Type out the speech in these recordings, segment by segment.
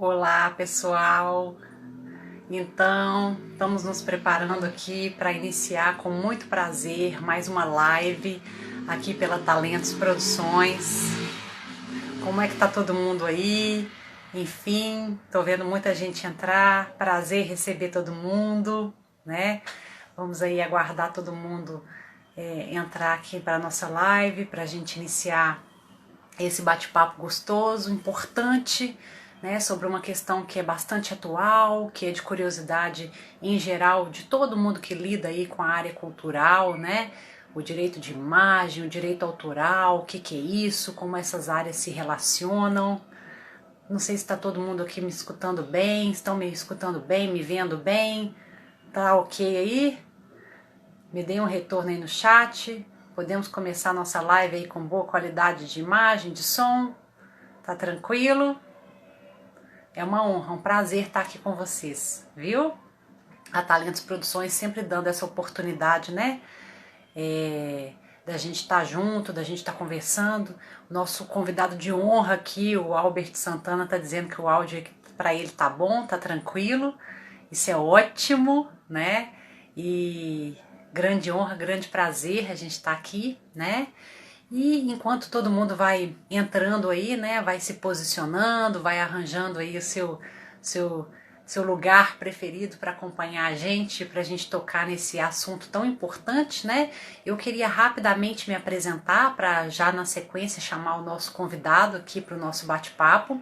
Olá, pessoal. Então, estamos nos preparando aqui para iniciar com muito prazer mais uma live aqui pela Talentos Produções. Como é que tá todo mundo aí? Enfim, tô vendo muita gente entrar. Prazer receber todo mundo, né? Vamos aí aguardar todo mundo entrar aqui para nossa live para a gente iniciar esse bate-papo gostoso, importante, né, sobre uma questão que é bastante atual, que é de curiosidade em geral de todo mundo que lida aí com a área cultural, né? O direito de imagem, o direito autoral, o que que é isso, como essas áreas se relacionam. Não sei se está todo mundo aqui me escutando bem, estão me escutando bem, me vendo bem, tá ok aí? Me deem um retorno aí no chat. Podemos começar nossa live aí com boa qualidade de imagem, de som. Tá tranquilo? É uma honra, um prazer estar aqui com vocês, viu? A Talentos Produções sempre dando essa oportunidade, né? Da gente estar junto, da gente estar conversando. Nosso convidado de honra aqui, o Albert Santana, tá dizendo que o áudio para ele tá bom, tá tranquilo. Isso é ótimo, né? E grande honra, grande prazer a gente estar aqui, né? E enquanto todo mundo vai entrando aí, né, vai se posicionando, vai arranjando aí o seu, seu lugar preferido para acompanhar a gente, para a gente tocar nesse assunto tão importante, né? Eu queria rapidamente me apresentar para já na sequência chamar o nosso convidado aqui para o nosso bate-papo.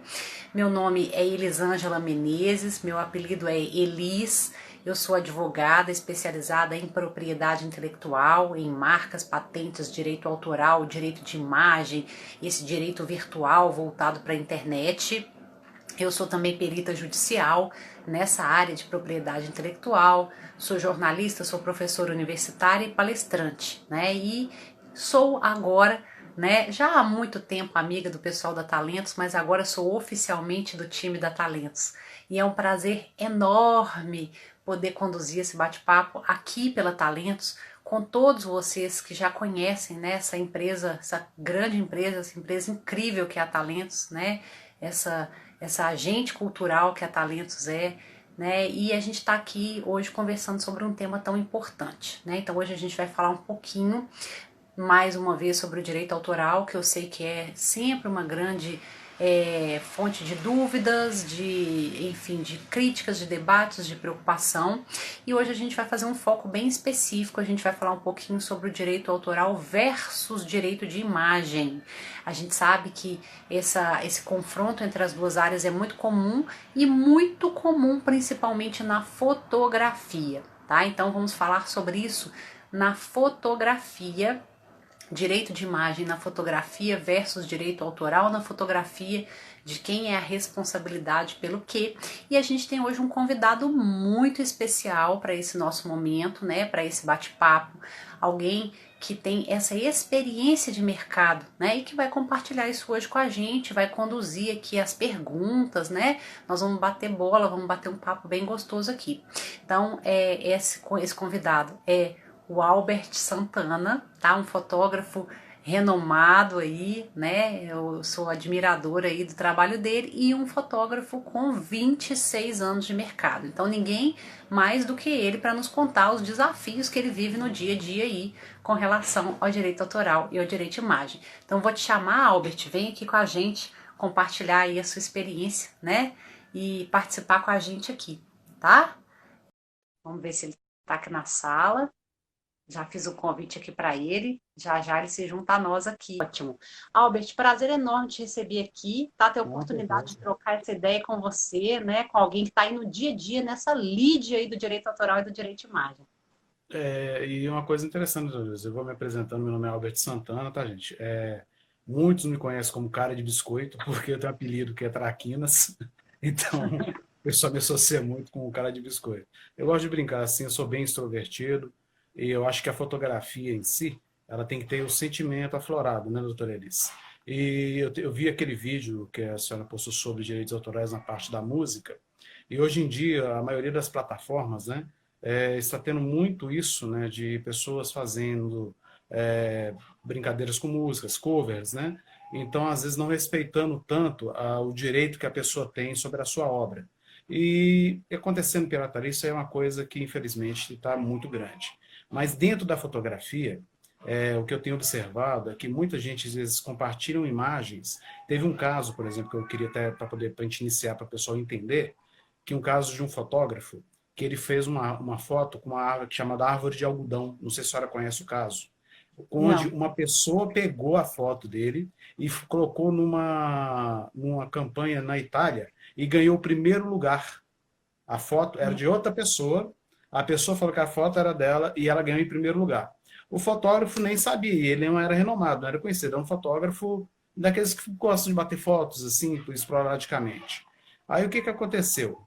Meu nome é Elisângela Menezes, meu apelido é Elis. Eu sou advogada especializada em propriedade intelectual, em marcas, patentes, direito autoral, direito de imagem, esse direito virtual voltado para a internet. Eu sou também perita judicial nessa área de propriedade intelectual, sou jornalista, sou professora universitária e palestrante, né? E sou agora, né, já há muito tempo amiga do pessoal da Talentos, mas agora sou oficialmente do time da Talentos. E é um prazer enorme poder conduzir esse bate-papo aqui pela Talentos com todos vocês que já conhecem, né, essa empresa, essa grande empresa, essa empresa incrível que é a Talentos, né? Essa agente cultural que a Talentos é, né? E a gente está aqui hoje conversando sobre um tema tão importante, né? Então hoje a gente vai falar um pouquinho mais uma vez sobre o direito autoral, que eu sei que é sempre uma grande fonte de dúvidas, enfim, de críticas, de debates, de preocupação. E hoje a gente vai fazer um foco bem específico, a gente vai falar um pouquinho sobre o direito autoral versus direito de imagem. A gente sabe que esse confronto entre as duas áreas é muito comum e muito comum principalmente na fotografia, tá? Então vamos falar sobre isso na fotografia, direito de imagem na fotografia versus direito autoral na fotografia, de quem é a responsabilidade pelo quê. E a gente tem hoje um convidado muito especial para esse nosso momento, né, para esse bate-papo, alguém que tem essa experiência de mercado, né, e que vai compartilhar isso hoje com a gente, vai conduzir aqui as perguntas, né, nós vamos bater bola, vamos bater um papo bem gostoso aqui. Então, esse convidado é o Albert Santana, tá? Um fotógrafo renomado aí, né? Eu sou admiradora aí do trabalho dele e um fotógrafo com 26 anos de mercado. Então ninguém mais do que ele para nos contar os desafios que ele vive no dia a dia aí com relação ao direito autoral e ao direito de imagem. Então vou te chamar, Albert, vem aqui com a gente compartilhar aí a sua experiência, né? E participar com a gente aqui, tá? Vamos ver se ele tá aqui na sala. Já fiz o convite aqui para ele. Já já ele se junta a nós aqui. Ótimo. Albert, prazer enorme te receber aqui, tá? Ter a oportunidade de trocar essa ideia com você, né? Com alguém que está aí no dia a dia, nessa lide aí do direito autoral e do direito de imagem. E uma coisa interessante, Luiz, eu vou me apresentando, meu nome é Albert Santana, tá, gente? Muitos me conhecem como cara de biscoito, porque eu tenho um apelido que é Traquinas, então o pessoal me associa muito com o cara de biscoito. Eu gosto de brincar assim, eu sou bem extrovertido, e eu acho que a fotografia em si, ela tem que ter o sentimento aflorado, né, doutora Elis? E eu vi aquele vídeo que a senhora postou sobre direitos autorais na parte da música, e hoje em dia, a maioria das plataformas, né, está tendo muito isso, né, de pessoas fazendo brincadeiras com músicas, covers, né? então às vezes não respeitando tanto o direito que a pessoa tem sobre a sua obra. E acontecendo pirataria, isso é uma coisa que infelizmente está muito grande. Mas dentro da fotografia, o que eu tenho observado é que muita gente às vezes compartilha imagens. Teve um caso, por exemplo, que eu queria até para a gente iniciar, para o pessoal entender, que um caso de um fotógrafo que ele fez uma foto com uma árvore chamada árvore de algodão. Não sei se a senhora conhece o caso. Onde Não. uma pessoa pegou a foto dele e colocou numa campanha na Itália e ganhou o primeiro lugar. A foto era de outra pessoa, a pessoa falou que a foto era dela e ela ganhou em primeiro lugar. O fotógrafo nem sabia, ele não era renomado, não era conhecido, era um fotógrafo daqueles que gostam de bater fotos assim, esporadicamente. Aí o que que aconteceu?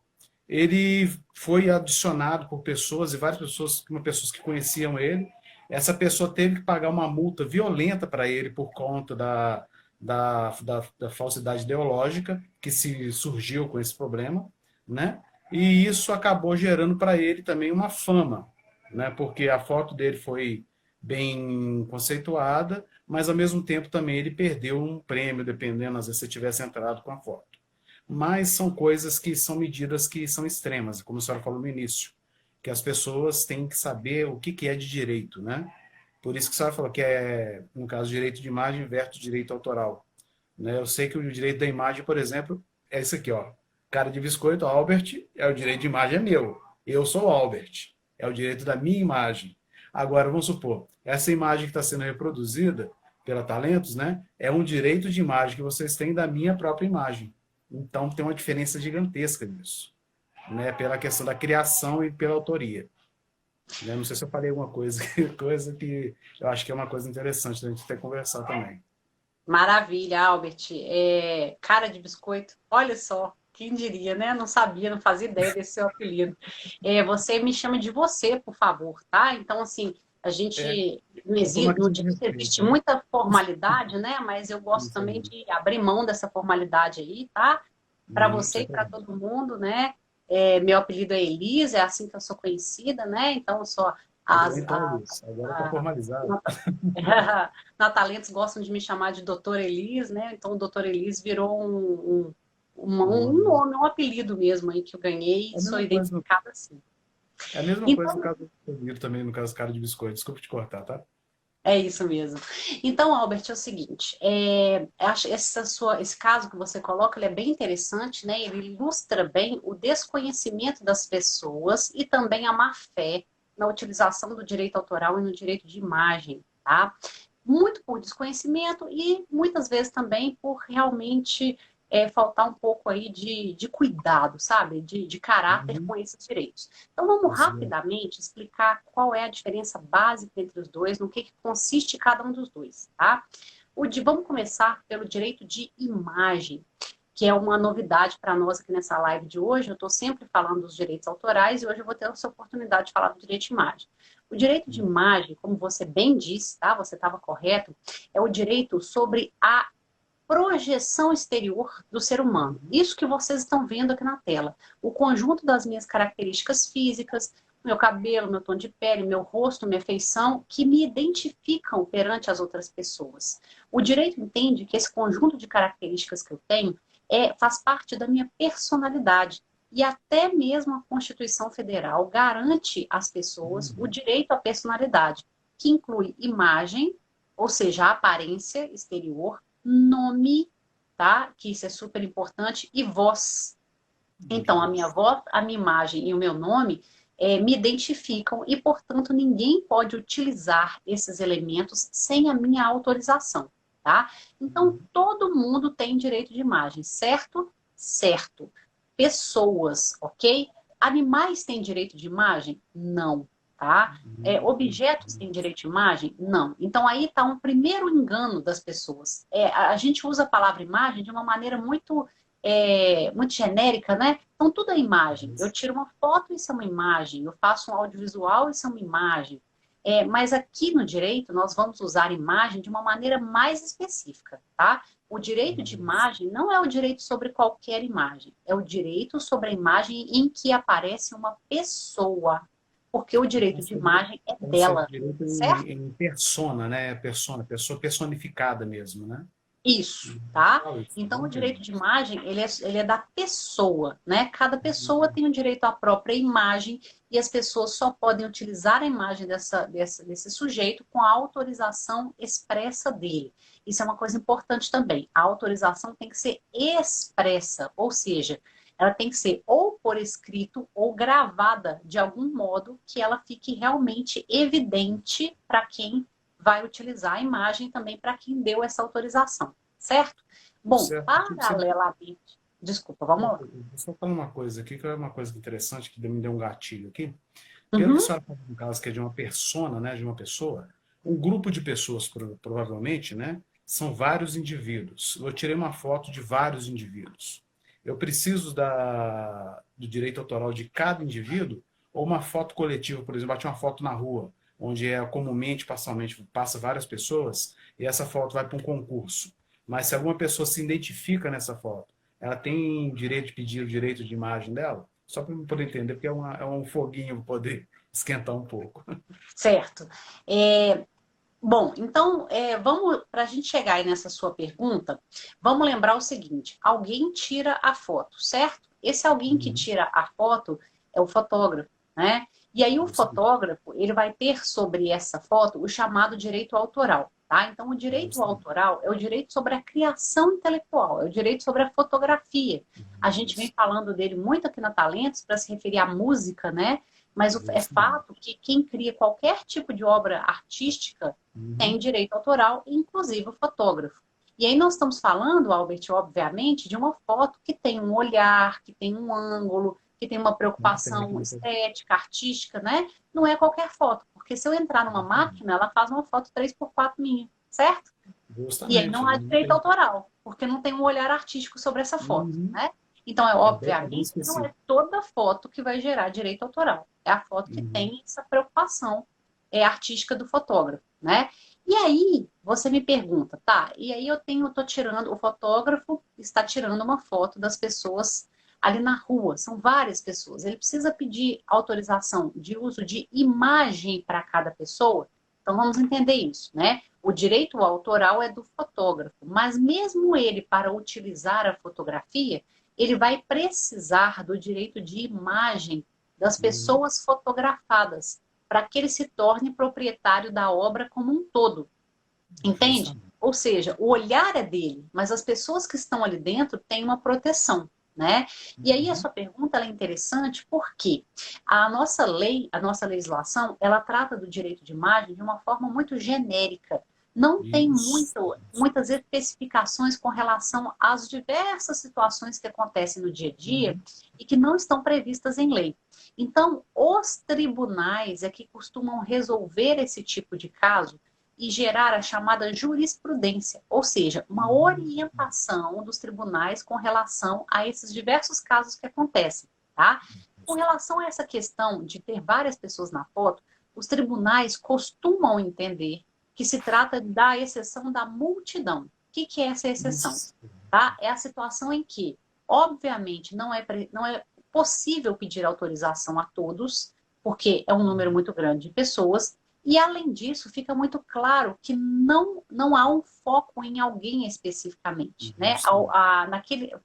Ele foi adicionado por pessoas, e várias pessoas que conheciam ele. Essa pessoa teve que pagar uma multa violenta para ele por conta da falsidade ideológica que se surgiu com esse problema, né? E isso acabou gerando para ele também uma fama, né? Porque a foto dele foi bem conceituada, mas ao mesmo tempo também ele perdeu um prêmio, dependendo, às vezes, se tivesse entrado com a foto. Mas são coisas que são medidas que são extremas, como a senhora falou no início, que as pessoas têm que saber o que é de direito, né? Por isso que a senhora falou que no caso, direito de imagem versus direito autoral. Né? Eu sei que o direito da imagem, por exemplo, é isso aqui, ó. Cara de biscoito, Albert, o direito de imagem é meu. Eu sou o Albert. É o direito da minha imagem. Agora, vamos supor, essa imagem que está sendo reproduzida pela Talentos, né? É um direito de imagem que vocês têm da minha própria imagem. Então, tem uma diferença gigantesca nisso, né? Pela questão da criação e pela autoria. Né? Não sei se eu falei alguma coisa, coisa que eu acho que é uma coisa interessante da gente ter conversar também. Maravilha, Albert. Cara de biscoito, olha só, quem diria, né? Não sabia, não fazia ideia desse seu apelido. Você me chama de você, por favor, tá? Então, assim, a É, gente não é por uma existe, não questão de existe respeito, né? muita formalidade, né? Mas eu gosto Isso também aí. de abrir mão dessa formalidade aí, tá? Para você Sem e para problema. todo mundo, né? Meu apelido é Elisa, é assim que eu sou conhecida, né? Então, eu sou Agora as, então é isso. Agora está formalizado. na Talentos gostam de me chamar de Doutor Elis, né? Então o Doutor Elis virou Um um nome. nome, um apelido mesmo aí que eu ganhei É e a sou mesma coisa no, identificada assim. é a mesma coisa no Então, caso do vidro também, no caso cara de biscoito. Desculpa te cortar, tá? é isso mesmo. Então, Albert, é o seguinte, acho esse caso que você coloca, ele é bem interessante, né? Ele ilustra bem o desconhecimento das pessoas e também a má fé na utilização do direito autoral e no direito de imagem, tá? Muito por desconhecimento e muitas vezes também por realmente faltar um pouco aí de cuidado, sabe? De caráter Uhum. com esses direitos. Então vamos Isso mesmo. rapidamente explicar qual é a diferença básica entre os dois, no que consiste cada um dos dois, tá? Vamos começar pelo direito de imagem, que é uma novidade para nós aqui nessa live de hoje. Eu estou sempre falando dos direitos autorais e hoje eu vou ter essa oportunidade de falar do direito de imagem. O direito de imagem, como você bem disse, tá? Você estava correto, é o direito sobre a projeção exterior do ser humano. Isso que vocês estão vendo aqui na tela. O conjunto das minhas características físicas, meu cabelo, meu tom de pele, meu rosto, minha feição, que me identificam perante as outras pessoas. O direito entende que esse conjunto de características que eu tenho faz parte da minha personalidade. E até mesmo a Constituição Federal garante às pessoas o Uhum. direito à personalidade, que inclui imagem, ou seja, a aparência exterior, nome, tá? Que isso é super importante, e voz. De Então, a minha voz. voz, a minha imagem e o meu nome me identificam e, portanto, ninguém pode utilizar esses elementos sem a minha autorização, tá? Então, Uhum. todo mundo tem direito de imagem, certo? Certo. Pessoas, ok? Animais têm direito de imagem? Não, tá? Objetos têm direito de imagem? Não. Então, aí está um primeiro engano das pessoas. A gente usa a palavra imagem de uma maneira muito genérica, né? Então, tudo é imagem. Eu tiro uma foto, isso é uma imagem. Eu faço um audiovisual, isso é uma imagem. Mas aqui no direito, nós vamos usar imagem de uma maneira mais específica, tá? O direito de imagem não é o direito sobre qualquer imagem. É o direito sobre a imagem em que aparece uma pessoa. Porque o direito de imagem é Então, seria dela, direito certo? em persona, né? Persona, pessoa personificada mesmo, né? Isso, tá? Então, o Não direito entendi. de imagem, ele é da pessoa, né? Cada pessoa tem o direito à própria imagem e as pessoas só podem utilizar a imagem desse sujeito com a autorização expressa dele. Isso é uma coisa importante também. A autorização tem que ser expressa, ou seja, ela tem que ser ou por escrito ou gravada de algum modo que ela fique realmente evidente para quem vai utilizar a imagem também para quem deu essa autorização, certo? Bom, Certo. paralelamente, desculpa, vamos lá. Vou só falar uma coisa aqui, que é uma coisa interessante, que me deu um gatilho aqui. Pelo que a Uhum, senhora falou, no caso, que é de uma persona, né, de uma pessoa, um grupo de pessoas, provavelmente, né, são vários indivíduos. Eu tirei uma foto de vários indivíduos. Eu preciso do direito autoral de cada indivíduo, ou uma foto coletiva, por exemplo, bati uma foto na rua, onde é comumente, passalmente, passa várias pessoas, e essa foto vai para um concurso. Mas se alguma pessoa se identifica nessa foto, ela tem direito de pedir o direito de imagem dela? Só para eu poder entender, porque é um foguinho para poder esquentar um pouco. certo. É, bom, então, vamos, para a gente chegar aí nessa sua pergunta, vamos lembrar o seguinte: alguém tira a foto, certo? Esse alguém que Uhum. tira a foto é o fotógrafo, né? E aí o Isso aí. fotógrafo, ele vai ter sobre essa foto o chamado direito autoral, tá? Então, o direito Isso aí. autoral é o direito sobre a criação intelectual, é o direito sobre a fotografia. A gente vem Isso. falando dele muito aqui na Talentos para se referir à música, né? Mas é Isso aí. fato que quem cria qualquer tipo de obra artística tem Uhum. direito autoral, inclusive o fotógrafo. E aí nós estamos falando, Albert, obviamente, de uma foto que tem um olhar, que tem um ângulo, que tem uma Uma preocupação técnica. estética, artística, né? Não é qualquer foto, porque se eu entrar numa máquina, ela faz uma foto 3x4 minha, certo? E aí Justamente, não há não direito tem. autoral, porque não tem um olhar artístico sobre essa foto, Uhum. né? Então, É bem obviamente, não é específico. toda foto que vai gerar direito autoral. É a foto que Uhum. tem essa preocupação artística do fotógrafo, né? E aí, você me pergunta, tá? E aí tô tirando, o fotógrafo está tirando uma foto das pessoas ali na rua, são várias pessoas. Ele precisa pedir autorização de uso de imagem para cada pessoa. Então, vamos entender isso, né? O direito autoral é do fotógrafo, mas mesmo ele, para utilizar a fotografia, ele vai precisar do direito de imagem das Uhum. pessoas fotografadas, para que ele se torne proprietário da obra como um todo. Entende? Justamente. Ou seja, o olhar é dele, mas as pessoas que estão ali dentro têm uma proteção, né? E aí a Uhum. sua pergunta é interessante porque a nossa legislação, ela trata do direito de imagem de uma forma muito genérica. Não tem Isso. muitas especificações com relação às diversas situações que acontecem no dia a dia Uhum. e que não estão previstas em lei. Então, os tribunais é que costumam resolver esse tipo de caso e gerar a chamada jurisprudência, ou seja, uma Uhum. orientação dos tribunais com relação a esses diversos casos que acontecem, tá? Com relação a essa questão de ter várias pessoas na foto, os tribunais costumam entender que se trata da exceção da multidão. O que é essa exceção? Isso. Tá? É a situação em que, obviamente, não é possível pedir autorização a todos, porque é um número muito grande de pessoas, e, além disso, fica muito claro que não há um foco em alguém especificamente. Né? Isso.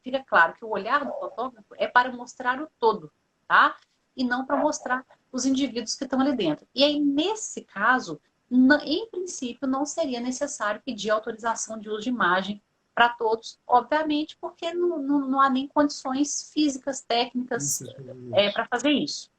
Fica claro que o olhar do fotógrafo é para mostrar o todo, tá? E não para mostrar os indivíduos que estão ali dentro. E aí, nesse caso, em princípio, não seria necessário pedir autorização de uso de imagem para todos, obviamente, porque não há nem condições físicas, técnicas Isso. Isso. para fazer isso.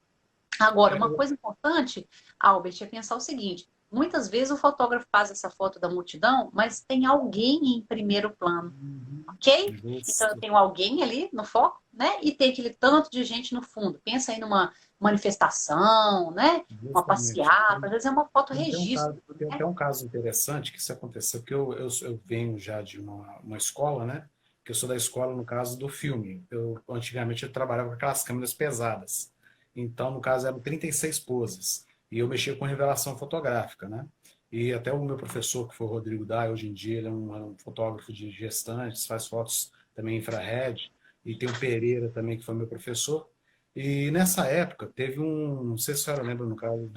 Agora, É, uma coisa importante, Albert, é pensar o seguinte: muitas vezes o fotógrafo faz essa foto da multidão, mas tem alguém em primeiro plano, uhum. ok? Então eu Justo. tenho alguém ali no foco, né? E tem aquele tanto de gente no fundo. Pensa aí numa manifestação, né? Uma Justamente. passeata, às vezes é uma foto registro, Tem né? até um caso interessante que isso aconteceu, porque eu venho já de uma escola, né? Que eu sou da escola, no caso, do filme. Antigamente, eu trabalhava com aquelas câmeras pesadas. Então, no caso, eram 36 poses. E eu mexia com revelação fotográfica, né? E até o meu professor, que foi o Rodrigo Dai, hoje em dia, ele é um fotógrafo de gestantes, faz fotos também infrared. E tem o Pereira também, que foi meu professor. E nessa época teve não sei se a senhora lembra no caso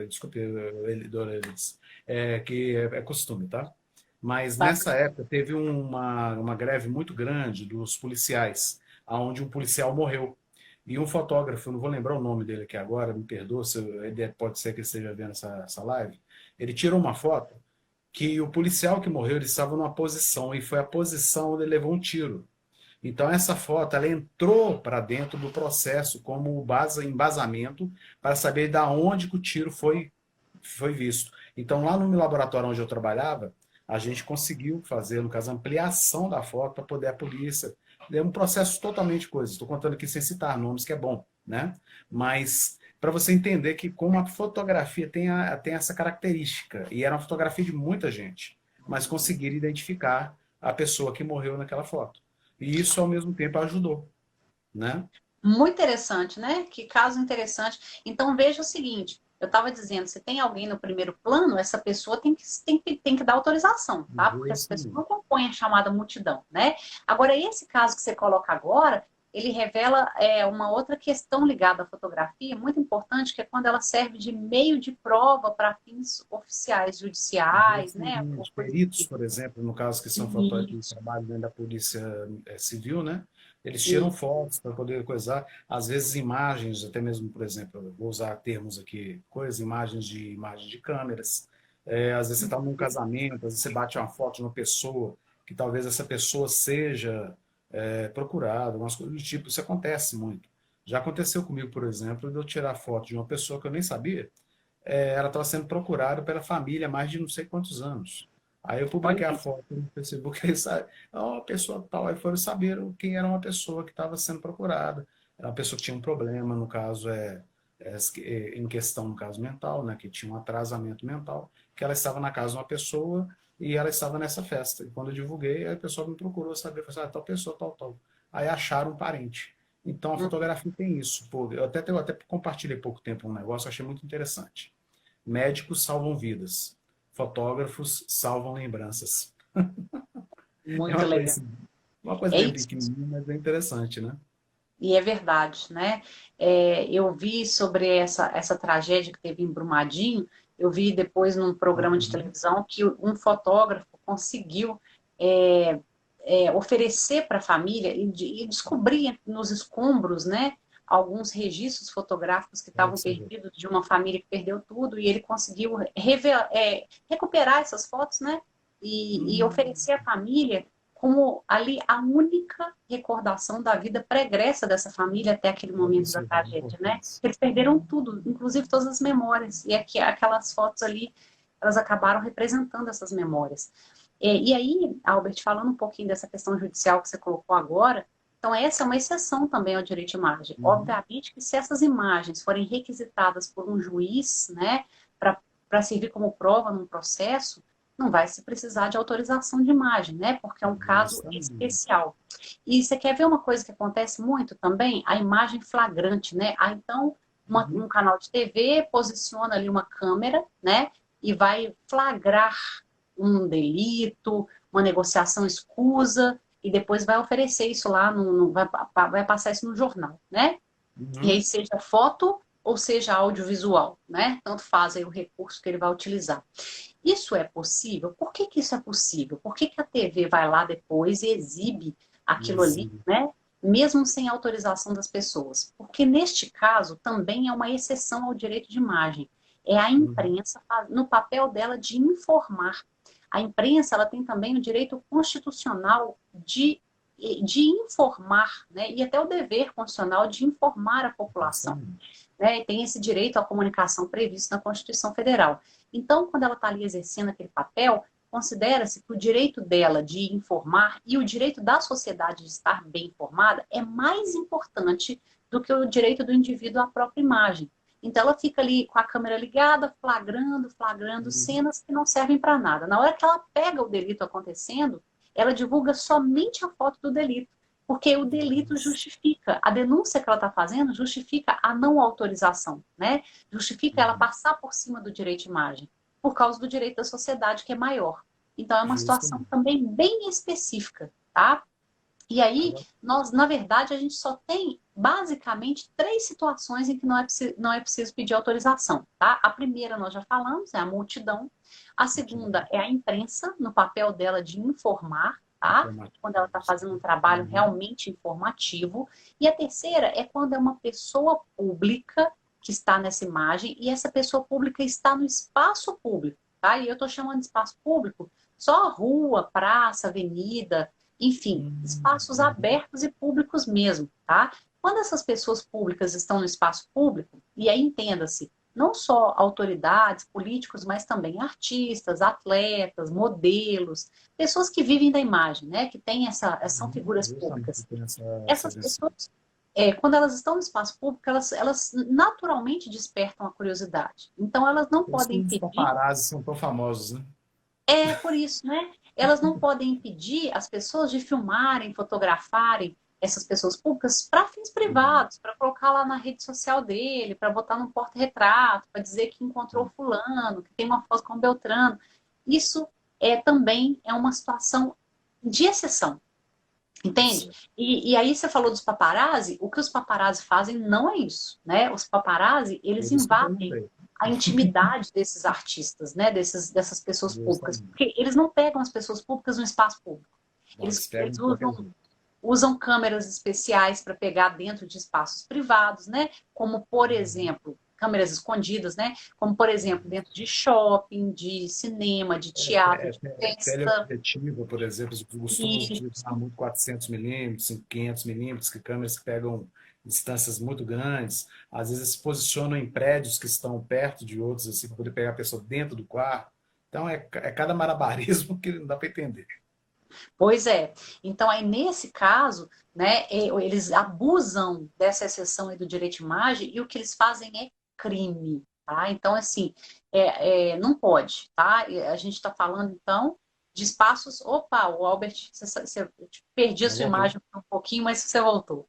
desculpe, Dona Elis, que é costume, tá? Mas nessa Bacana. época teve uma greve muito grande dos policiais, onde um policial morreu. E um fotógrafo, não vou lembrar o nome dele aqui agora, me perdoa, pode ser que ele esteja vendo essa live. Ele tirou uma foto que o policial que morreu, ele estava numa posição, e foi a posição onde ele levou um tiro. Então essa foto, ela entrou para dentro do processo como embasamento para saber da onde que o tiro foi visto. Então lá no meu laboratório onde eu trabalhava, a gente conseguiu fazer, no caso, ampliação da foto para poder a polícia. É um processo totalmente coisa. Estou contando aqui sem citar nomes, que é bom, né? Mas para você entender que como a fotografia tem essa característica, e era uma fotografia de muita gente, mas conseguiram identificar a pessoa que morreu naquela foto. E isso, ao mesmo tempo, ajudou, né? Muito interessante, né? Que caso interessante. Então veja o seguinte, eu estava dizendo, se tem alguém no primeiro plano, essa pessoa tem que dar autorização, tá? Porque essa pessoa não compõe a chamada multidão, né? Agora, esse caso que você coloca agora, ele revela uma outra questão ligada à fotografia, muito importante, que é quando ela serve de meio de prova para fins oficiais, judiciais, né? Ou Os coisa peritos, do por exemplo, no caso que são fotógrafos que tipo. trabalham dentro da polícia civil, né? Eles tiram Isso. fotos para poder coisar, às vezes imagens, até mesmo, por exemplo, eu vou usar termos aqui, imagens de câmeras. Às vezes você está num casamento, às vezes você bate uma foto de uma pessoa, que talvez essa pessoa seja procurada, umas coisas do tipo, isso acontece muito. Já aconteceu comigo, por exemplo, de eu tirar foto de uma pessoa que eu nem sabia, ela estava sendo procurada pela família há mais de não sei quantos anos. Aí eu Olha publiquei a isso. foto no Facebook, aí sabe, a pessoa tal, aí foram saber quem era uma pessoa que estava sendo procurada. Era uma pessoa que tinha um problema, no caso em questão, no caso mental, né, que tinha um atrasamento mental, que ela estava na casa de uma pessoa e ela estava nessa festa. E quando eu divulguei, a pessoa me procurou saber, falou assim, tal pessoa, tal, tal. Aí acharam um parente. Então a fotografia tem isso. Pô, eu até compartilhei pouco tempo um negócio, achei muito interessante. Médicos salvam vidas. Fotógrafos salvam lembranças. É Muito legal. uma coisa É bem isso. pequenininha, mas é interessante, né? E é verdade, né? Eu vi sobre essa tragédia que teve em Brumadinho, eu vi depois num programa de Uhum. televisão que um fotógrafo conseguiu é, oferecer para a família e descobrir nos escombros, né, alguns registros fotográficos que Olha estavam que você vê. perdidos de uma família que perdeu tudo, e ele conseguiu recuperar essas fotos, né, e Hum, oferecer à família como ali a única recordação da vida pregressa dessa família até aquele olha que momento da você vê a tragédia, né? importância. Eles perderam tudo, inclusive todas as memórias, e aquelas fotos ali, elas acabaram representando essas memórias. E aí, Albert, falando um pouquinho dessa questão judicial que você colocou agora, então essa é uma exceção também ao direito de imagem. Uhum. Obviamente que se essas imagens forem requisitadas por um juiz, né, para servir como prova num processo, não vai se precisar de autorização de imagem, né? Porque é um caso Justamente. especial. E você quer ver uma coisa que acontece muito também? A imagem flagrante, né? Então, Uhum. um canal de TV posiciona ali uma câmera, né? E vai flagrar um delito, uma negociação escusa, e depois vai oferecer isso lá, vai passar isso no jornal, né? E aí, Uhum. seja foto ou seja audiovisual, né? Tanto faz aí o recurso que ele vai utilizar. Isso é possível? Por que que isso é possível? Por que que a TV vai lá depois e exibe aquilo ali, Exílio. né? Mesmo sem autorização das pessoas? Porque neste caso também é uma exceção ao direito de imagem. É a Uhum. imprensa no papel dela de informar. A imprensa ela tem também o direito constitucional de informar, né? E até o dever constitucional de informar a população, Justamente. né? E tem esse direito à comunicação previsto na Constituição Federal. Então, quando ela está ali exercendo aquele papel, considera-se que o direito dela de informar e o direito da sociedade de estar bem informada é mais importante do que o direito do indivíduo à própria imagem. Então, ela fica ali com a câmera ligada, flagrando Uhum. cenas que não servem para nada. Na hora que ela pega o delito acontecendo, ela divulga somente a foto do delito, porque o delito Nossa. justifica, a denúncia que ela está fazendo justifica a não autorização, né? Justifica ela Uhum. passar por cima do direito de imagem, por causa do direito da sociedade, que é maior. Então, é uma situação Justamente. também bem específica, tá? E aí, nós, na verdade, a gente só tem basicamente três situações em que não é preciso pedir autorização, tá? A primeira nós já falamos, é a multidão. A segunda é a imprensa, no papel dela de informar, tá? Quando ela está fazendo um trabalho realmente informativo. E a terceira é quando é uma pessoa pública que está nessa imagem e essa pessoa pública está no espaço público, tá? E eu estou chamando de espaço público só rua, praça, avenida, enfim, espaços abertos e públicos mesmo, tá? Quando essas pessoas públicas estão no espaço público, e aí entenda-se, não só autoridades, políticos, mas também artistas, atletas, modelos, pessoas que vivem da imagem, né? Que têm são figuras públicas. Essas pessoas, quando elas estão no espaço público, elas naturalmente despertam a curiosidade. Então, elas não podem Os pedir. paparazzi são tão famosos, né? É por isso, né? Elas não podem impedir as pessoas de filmarem, fotografarem essas pessoas públicas para fins privados, para colocar lá na rede social dele, para botar no porta-retrato, para dizer que encontrou fulano, que tem uma foto com Beltrano. Isso também é uma situação de exceção, entende? E aí você falou dos paparazzi, o que os paparazzi fazem não é isso, né? Os paparazzi, eles invadem a intimidade desses artistas, né? Dessas pessoas públicas, porque eles não pegam as pessoas públicas no espaço público. Eles usam câmeras especiais para pegar dentro de espaços privados, né? Como, por exemplo, câmeras escondidas, né? Como, por exemplo, dentro de shopping, de cinema, de teatro, de festa. Teleobjetiva, por exemplo, eu costumo utilizar muito 400 milímetros, 500 milímetros, que câmeras que pegam distâncias muito grandes, às vezes se posicionam em prédios que estão perto de outros, assim, para poder pegar a pessoa dentro do quarto. Então, é cada malabarismo que não dá para entender. Pois é. Então, aí, nesse caso, né, eles abusam dessa exceção aí do direito de imagem e o que eles fazem é crime, tá? Então, assim, não pode, tá? A gente está falando, então, de espaços... Opa, o Albert, eu perdi a sua imagem um pouquinho, mas você voltou.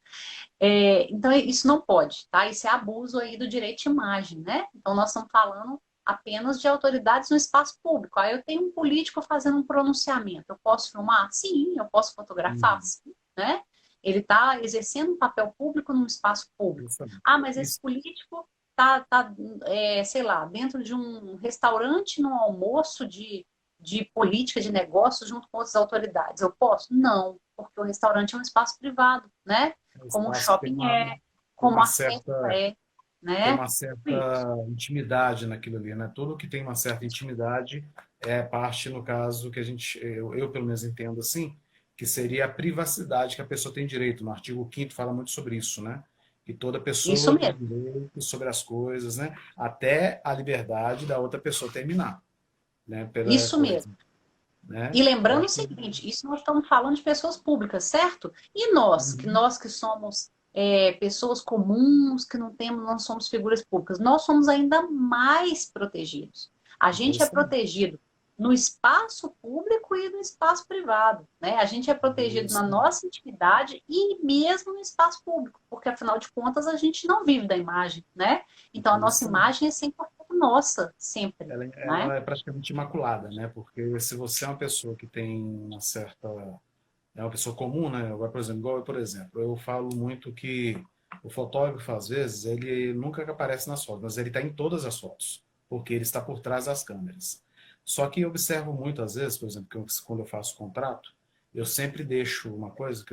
Então, isso não pode, tá? Isso é abuso aí do direito de imagem, né? Então, nós estamos falando apenas de autoridades no espaço público. Aí eu tenho um político fazendo um pronunciamento. Eu posso filmar? Sim. Eu posso fotografar? Sim, né? Ele está exercendo um papel público num espaço público. Ah, mas esse político tá sei lá, dentro de um restaurante, num almoço de política, de negócio, junto com outras autoridades. Eu posso? Não, porque o restaurante é um espaço privado, né? Como o shopping como a festa tem né? uma certa intimidade naquilo ali, né? Tudo que tem uma certa intimidade é parte, no caso, que eu pelo menos entendo assim, que seria a privacidade que a pessoa tem direito. No artigo 5º fala muito sobre isso, né? Que toda Isso pessoa tem mesmo. direito sobre as coisas, né? Até a liberdade da outra pessoa terminar, né? Pela Isso coisa, mesmo. né? E Eu lembrando o acho que seguinte, isso nós estamos falando de pessoas públicas, certo? E nós que somos pessoas comuns, que não somos figuras públicas, nós somos ainda mais protegidos. A gente é protegido no espaço público e no espaço privado, né? A gente é protegido na nossa intimidade e mesmo no espaço público, porque afinal de contas a gente não vive da imagem, né? Então a nossa imagem é 100% nossa, sempre, né? ela é praticamente imaculada, né? Porque se você é uma pessoa que tem uma certa... É uma pessoa comum, né? Agora, por exemplo, igual eu, por exemplo, eu falo muito que o fotógrafo, às vezes, ele nunca aparece nas fotos, mas ele está em todas as fotos, porque ele está por trás das câmeras. Só que eu observo muito, às vezes, por exemplo, quando eu faço contrato, eu sempre deixo uma coisa,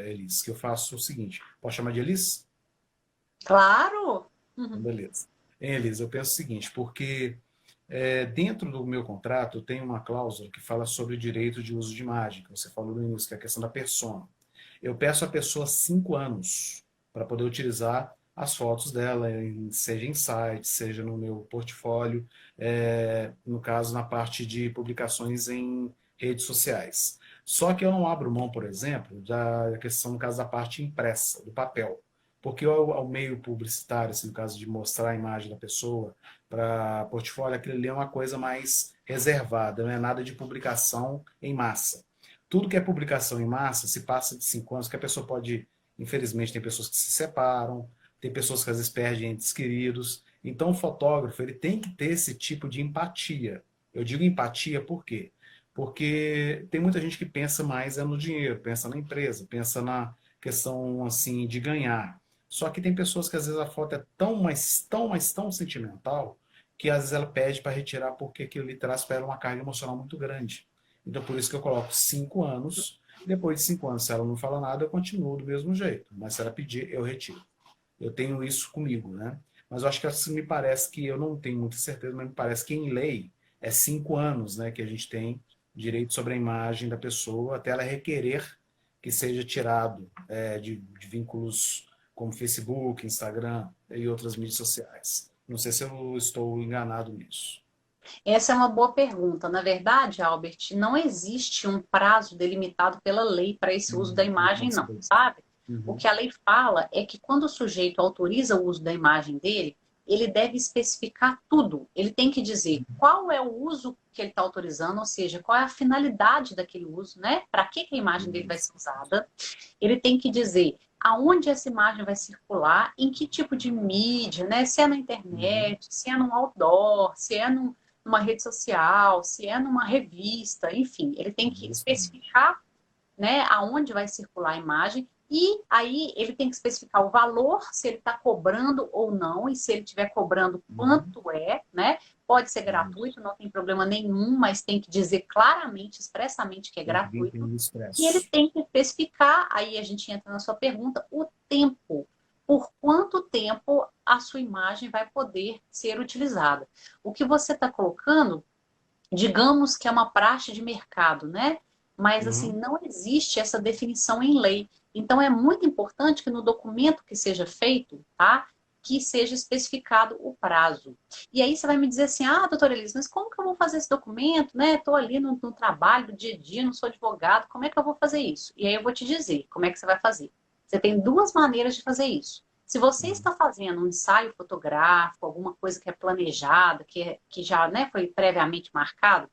Elis, que eu faço o seguinte, posso chamar de Elis? Claro! Então, Uhum. beleza. Elis, eu penso o seguinte, porque dentro do meu contrato tem uma cláusula que fala sobre o direito de uso de imagem, que você falou no início, que é a questão da persona. Eu peço à pessoa 5 anos para poder utilizar as fotos dela, seja em site, seja no meu portfólio, no caso, na parte de publicações em redes sociais. Só que eu não abro mão, por exemplo, da questão, no caso da parte impressa, do papel. Porque ao meio publicitário, assim, no caso de mostrar a imagem da pessoa para portfólio, aquilo ali é uma coisa mais reservada, não é nada de publicação em massa. Tudo que é publicação em massa, se passa de 5 anos, que a pessoa pode, infelizmente, tem pessoas que se separam, tem pessoas que às vezes perdem entes queridos. Então, o fotógrafo ele tem que ter esse tipo de empatia. Eu digo empatia por quê? Porque tem muita gente que pensa mais no dinheiro, pensa na empresa, pensa na questão assim de ganhar. Só que tem pessoas que às vezes a foto é tão, mas tão sentimental que às vezes ela pede para retirar porque aquilo lhe traz para ela uma carga emocional muito grande. Então por isso que eu coloco 5 anos. Depois de 5 anos, se ela não fala nada, eu continuo do mesmo jeito. Mas se ela pedir, eu retiro. Eu tenho isso comigo, né? Mas eu acho que assim me parece que eu não tenho muita certeza, mas me parece que em lei é 5 anos, né, que a gente tem direito sobre a imagem da pessoa até ela requerer que seja tirado de vínculos como Facebook, Instagram e outras mídias sociais. Não sei se eu estou enganado nisso. Essa é uma boa pergunta. Na verdade, Albert, não existe um prazo delimitado pela lei para esse uso da imagem, não, sabe? O Uhum, que a lei fala é que quando o sujeito autoriza o uso da imagem dele, ele deve especificar tudo. Ele tem que dizer qual é o uso que ele está autorizando, ou seja, qual é a finalidade daquele uso, né? Para que a imagem dele vai ser usada. Ele tem que dizer aonde essa imagem vai circular, em que tipo de mídia, né? Se é na uhum, internet, se é num outdoor, se é numa rede social, se é numa revista, enfim, ele tem que especificar, né, aonde vai circular a imagem e aí ele tem que especificar o valor, se ele está cobrando ou não, e se ele estiver cobrando, uhum. quanto é, né? Pode ser Isso. gratuito, não tem problema nenhum, mas tem que dizer claramente, expressamente que é Tem que vir gratuito. com E ele expresso. tem que especificar, aí a gente entra na sua pergunta, o tempo. Por quanto tempo a sua imagem vai poder ser utilizada? O que você está colocando, digamos que é uma praxe de mercado, né? Mas assim, Uhum. não existe essa definição em lei. Então é muito importante que no documento que seja feito, tá? Que seja especificado o prazo. E aí você vai me dizer assim, ah, doutora Elisa, mas como que eu vou fazer esse documento, né? Estou ali no trabalho do dia a dia, não sou advogado, como é que eu vou fazer isso? E aí eu vou te dizer como é que você vai fazer. Você tem duas maneiras de fazer isso. Se você Uhum. está fazendo um ensaio fotográfico, alguma coisa que é planejada, que já, né, foi previamente marcado,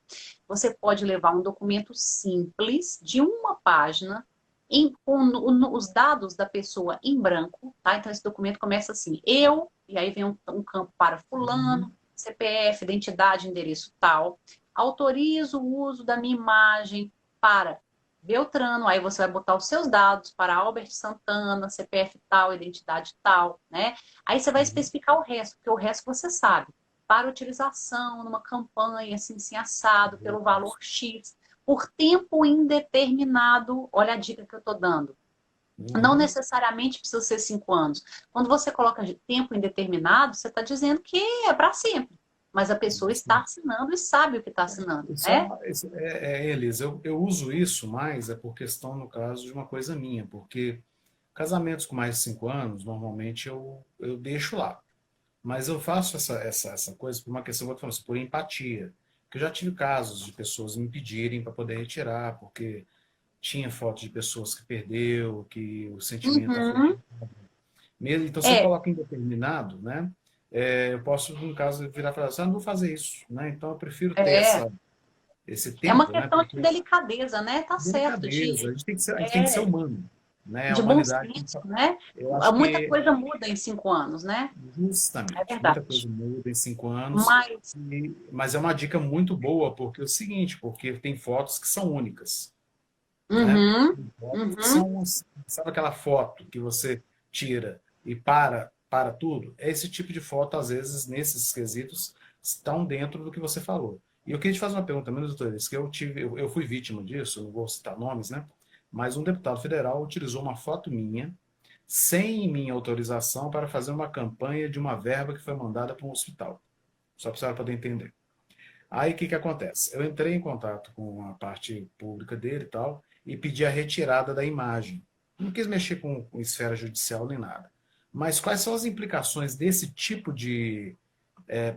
você pode levar um documento simples de uma página com os dados da pessoa em branco, tá? Então esse documento começa assim, eu, e aí vem um campo para fulano, Uhum. CPF, identidade, endereço tal, autorizo o uso da minha imagem para Beltrano, aí você vai botar os seus dados para Albert Santana, CPF tal, identidade tal, né? Aí você vai Uhum. especificar o resto, porque o resto você sabe. Para utilização numa campanha, assim assado, pelo valor X, por tempo indeterminado. Olha a dica que eu estou dando. Não Uhum. necessariamente precisa ser 5 anos. Quando você coloca de tempo indeterminado, você está dizendo que é para sempre. Mas a pessoa está assinando e sabe o que está assinando, Isso né? Elisa, eu uso isso mais por questão, no caso, de uma coisa minha, porque casamentos com mais de 5 anos, normalmente eu deixo lá. Mas eu faço essa coisa por uma questão que eu tô falando, assim, por empatia. Porque eu já tive casos de pessoas me pedirem para poder retirar, porque tinha foto de pessoas que perdeu, que o sentimento afetivo. Uhum. Mesmo, então, se eu É, coloco indeterminado, né? Eu posso, no caso, virar e falar assim, ah, não vou fazer isso, né? Então, eu prefiro ter é. esse É uma tempo, né? questão de Porque delicadeza, né? Tá certo, delicadeza, a gente tem que ser é, humano, né? A de bom humanidade, senso, né? eu acho Muita que coisa muda em 5 anos, né? É justamente, muita coisa verdade. muda em 5 anos, Mas, mas é uma dica muito boa, porque é o seguinte, porque tem fotos que são únicas, né? uhum, Tem fotos que uhum, são, sabe aquela foto que você tira e para tudo? Esse tipo de foto, às vezes, nesses quesitos, estão dentro do que você falou. E eu queria te fazer uma pergunta também, doutor, que eu fui vítima disso, não vou citar nomes, né? Mas um deputado federal utilizou uma foto minha, sem minha autorização, para fazer uma campanha de uma verba que foi mandada para um hospital. Só para você poder entender. Aí o que que acontece? Eu entrei em contato com a parte pública dele e tal, e pedi a retirada da imagem. Não quis mexer com esfera judicial nem nada. Mas quais são as implicações desse tipo de.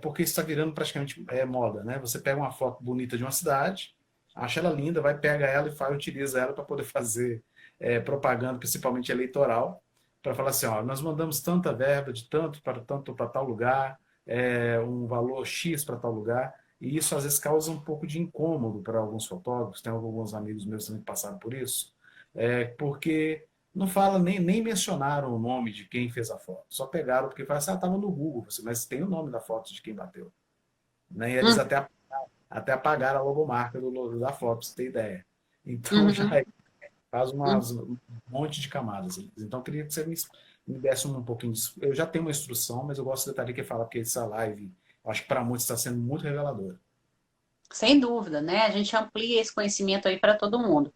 Porque isso está virando praticamente moda, né? Você pega uma foto bonita de uma cidade, acha ela linda, vai, pega ela e utiliza ela para poder fazer propaganda, principalmente eleitoral, para falar assim: ó, nós mandamos tanta verba de tanto para tal lugar, um valor X para tal lugar. E isso às vezes causa um pouco de incômodo para alguns fotógrafos, tem alguns amigos meus também que passaram por isso, porque não fala nem mencionaram o nome de quem fez a foto, só pegaram porque falaram assim, ah, estava no Google, mas tem o nome da foto de quem bateu. Né? E eles uhum. até até apagar a logomarca da foto, pra você ter ideia. Então já Uhum. faz um monte de camadas. Então eu queria que você me desse um pouquinho disso. Eu já tenho uma instrução, mas eu gosto do detalhe que fala, porque essa live, eu acho que para muitos está sendo muito reveladora. Sem dúvida, né? A gente amplia esse conhecimento aí para todo mundo.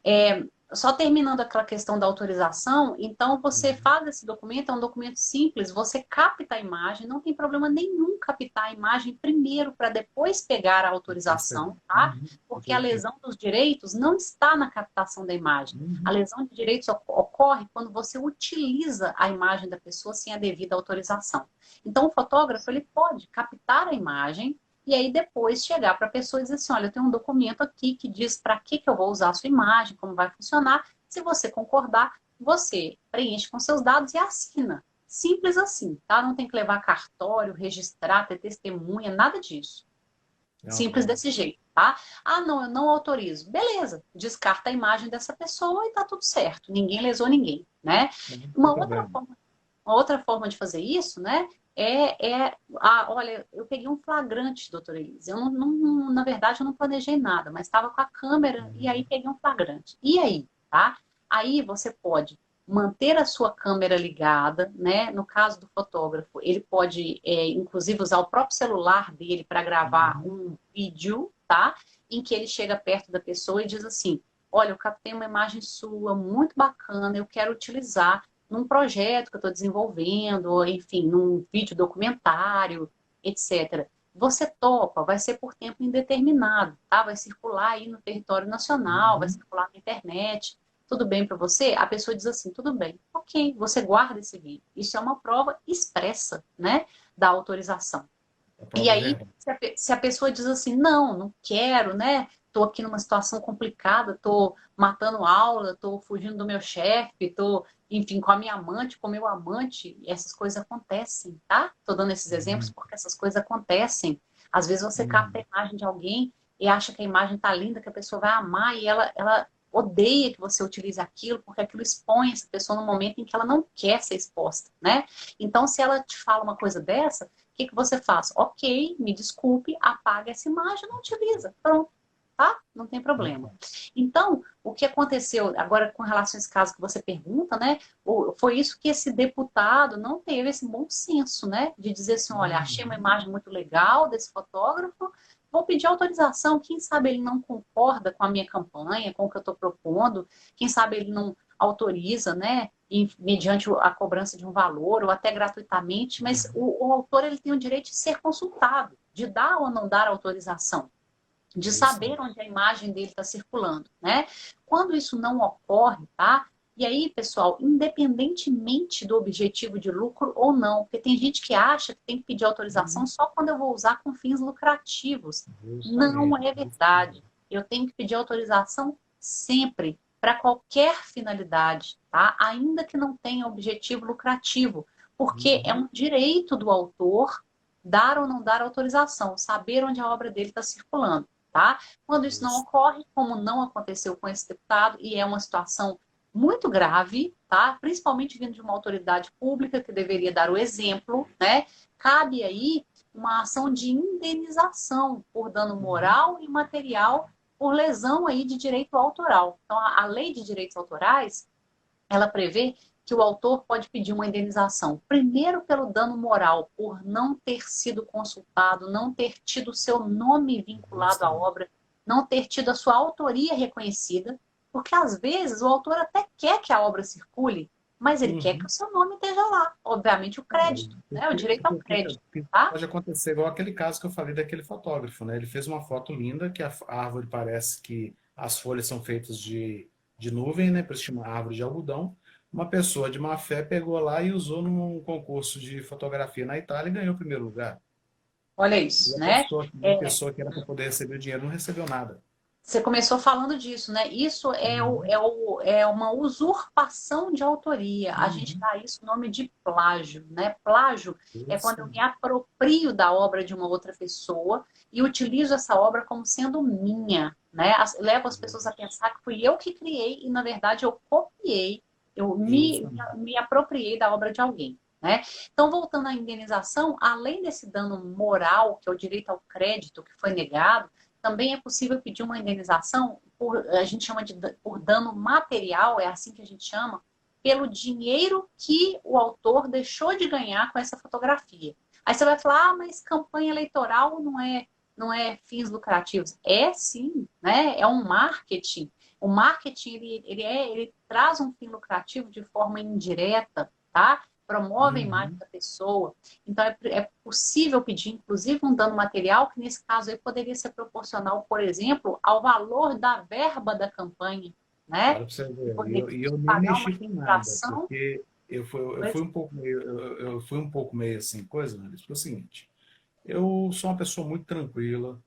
É, só terminando aquela questão da autorização, então você Uhum. faz esse documento, é um documento simples, você capta a imagem, não tem problema nenhum captar a imagem primeiro para depois pegar a Depois pegar. autorização, tá? Uhum. Porque a Perfeito. lesão dos direitos não está na captação da imagem. A Uhum. lesão de direitos ocorre quando você utiliza a imagem da pessoa sem a devida autorização. Então, o fotógrafo ele pode captar a imagem e aí depois chegar para a pessoa e dizer assim, olha, eu tenho um documento aqui que diz para que eu vou usar a sua imagem, como vai funcionar. Se você concordar, você preenche com seus dados e assina. Simples assim, tá? Não tem que levar cartório, registrar, ter testemunha, nada disso. Simples Não. desse jeito, tá? Ah, não, eu não autorizo. Beleza, descarta a imagem dessa pessoa e tá tudo certo. Ninguém lesou ninguém, né? Não tem Uma outra problema. forma uma outra forma de fazer isso, né, olha, eu peguei um flagrante, doutora Elise. Eu na verdade, eu não planejei nada, mas estava com a câmera e aí Uhum. peguei um flagrante. E aí, tá? Aí você pode manter a sua câmera ligada, né? No caso do fotógrafo, ele pode, inclusive, usar o próprio celular dele para gravar Uhum. um vídeo, tá? Em que ele chega perto da pessoa e diz assim: olha, eu captei uma imagem sua muito bacana, eu quero utilizar num projeto que eu estou desenvolvendo, ou, enfim, num vídeo documentário, etc. Você topa, vai ser por tempo indeterminado, tá? Vai circular aí no território nacional, vai Uhum. circular na internet. Tudo bem para você? A pessoa diz assim, tudo bem, ok, você guarda esse vídeo. Isso é uma prova expressa, né, da autorização. A E prova aí, verbal. se a pessoa diz assim, não, não quero, né? Estou aqui numa situação complicada, estou matando aula, estou fugindo do meu chefe, estou, enfim, com a minha amante, com o meu amante, e essas coisas acontecem, tá? Estou dando esses exemplos Uhum. porque essas coisas acontecem. Às vezes você capta Uhum. a imagem de alguém e acha que a imagem tá linda, que a pessoa vai amar, e ela odeia que você utilize aquilo, porque aquilo expõe essa pessoa no momento em que ela não quer ser exposta, né? Então, se ela te fala uma coisa dessa, que você faz? Ok, me desculpe, apaga essa imagem, não utiliza. Pronto, tá? Não tem Muito problema. bom. Então, o que aconteceu agora com relação a esse caso que você pergunta, né? Foi isso que esse deputado não teve esse bom senso, né? De dizer assim, olha, achei uma Uhum. imagem muito legal desse fotógrafo, vou pedir autorização. Quem sabe ele não concorda com a minha campanha, com o que eu estou propondo, quem sabe ele não autoriza, né? Mediante a cobrança de um valor ou até gratuitamente, mas Uhum. o autor ele tem o direito de ser consultado, de dar ou não dar autorização, de É isso saber mesmo. onde a imagem dele está circulando, né? Quando isso não ocorre, tá? E aí, pessoal, independentemente do objetivo de lucro ou não, porque tem gente que acha que tem que pedir autorização Uhum. só quando eu vou usar com fins lucrativos. Não Justamente. é verdade. Eu tenho que pedir autorização sempre, para qualquer finalidade, tá? Ainda que não tenha objetivo lucrativo, porque é Uhum. um direito do autor dar ou não dar autorização, saber onde a obra dele está circulando, tá? Quando isso não Isso. ocorre, como não aconteceu com esse deputado, e é uma situação muito grave, tá? Principalmente vindo de uma autoridade pública que deveria dar o exemplo, né? Cabe aí uma ação de indenização por dano Uhum. moral e material por lesão aí de direito autoral. Então, a lei de direitos autorais, ela prevê que o autor pode pedir uma indenização, primeiro pelo dano moral, por não ter sido consultado, não ter tido seu nome vinculado à Justamente. obra, não ter tido a sua autoria reconhecida, porque às vezes o autor até quer que a obra circule, mas ele quer que Uhum. o seu nome esteja lá, obviamente o crédito, né? O direito ao crédito, Porque tá? pode acontecer igual aquele caso que eu falei daquele fotógrafo, né? Ele fez uma foto linda, que a árvore parece que as folhas são feitas de nuvem, né? Por isso chama árvore de algodão. Uma pessoa de má fé pegou lá e usou num concurso de fotografia na Itália e ganhou o primeiro lugar. Olha E isso, né? a pessoa que era para poder receber o dinheiro não recebeu nada. Você começou falando disso, né? Isso Uhum. é uma usurpação de autoria. A gente Uhum. dá isso o nome de plágio, né? Plágio é quando Isso. eu me aproprio da obra de uma outra pessoa e utilizo essa obra como sendo minha, né? Levo as pessoas a pensar que fui eu que criei e, na verdade, eu copiei, eu Justamente. me apropriei da obra de alguém. né? Então, voltando à indenização, além desse dano moral, que é o direito ao crédito que foi negado, também é possível pedir uma indenização por, a gente chama de por dano material, é assim que a gente chama, pelo dinheiro que o autor deixou de ganhar com essa fotografia. Aí você vai falar, ah, mas campanha eleitoral não é fins lucrativos. É sim, né? É um marketing. O marketing, ele traz um fim lucrativo de forma indireta, tá? Promove a imagem da pessoa. Então, é possível pedir, inclusive, um dano material, que nesse caso aí poderia ser proporcional, por exemplo, ao valor da verba da campanha, né? Olha pra você ver. Poderia E eu nem pagar uma mexi com nada, indenização. porque eu fui um pouco meio assim, coisa, né? Isso foi o seguinte. Eu sou uma pessoa muito tranquila,